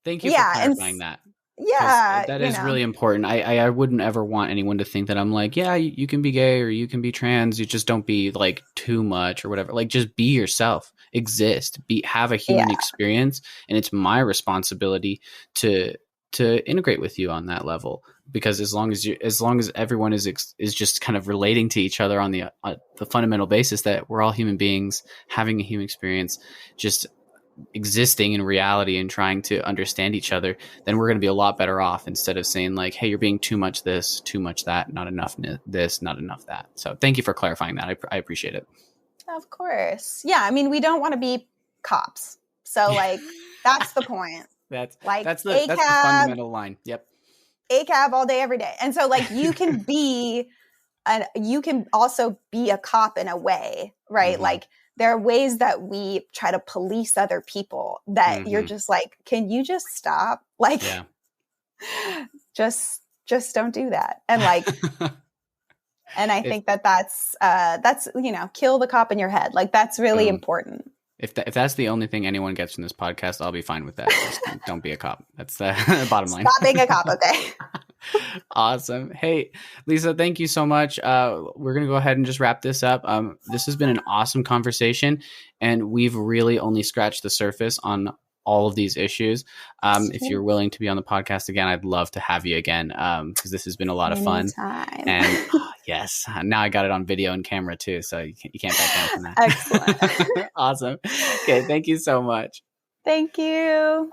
Thank you for clarifying that. That is really important. I wouldn't ever want anyone to think that I'm like, you can be gay or you can be trans. You just don't be like too much or whatever. Like just be yourself, exist, have a human experience. And it's my responsibility to integrate with you on that level. Because as long as everyone is just kind of relating to each other on the fundamental basis that we're all human beings having a human experience, just existing in reality and trying to understand each other, then we're going to be a lot better off instead of saying like, hey, you're being too much this, too much that, not enough this, not enough that. So thank you for clarifying that. I appreciate it.
Of course. Yeah. I mean, we don't want to be cops. So like, that's the point.
That's
like
that's the fundamental line. Yep.
ACAB all day, every day. And so like you can be you can also be a cop in a way, right?
Mm-hmm.
Like there are ways that we try to police other people that you're just like, can you just stop? Like,
Yeah.
just don't do that. And like, and I think that's, you know, kill the cop in your head. Like that's really important.
If that's the only thing anyone gets from this podcast, I'll be fine with that. Just don't be a cop. That's the bottom line.
Stop being a cop, okay?
Awesome. Hey, Lesa, thank you so much. We're going to go ahead and just wrap this up. This has been an awesome conversation, and we've really only scratched the surface on all of these issues. If you're willing to be on the podcast again, I'd love to have you again, because this has been a lot of fun. And yes, now I got it on video and camera too, so you can't back down from that.
Excellent.
Awesome. Okay, thank you so much.
Thank you.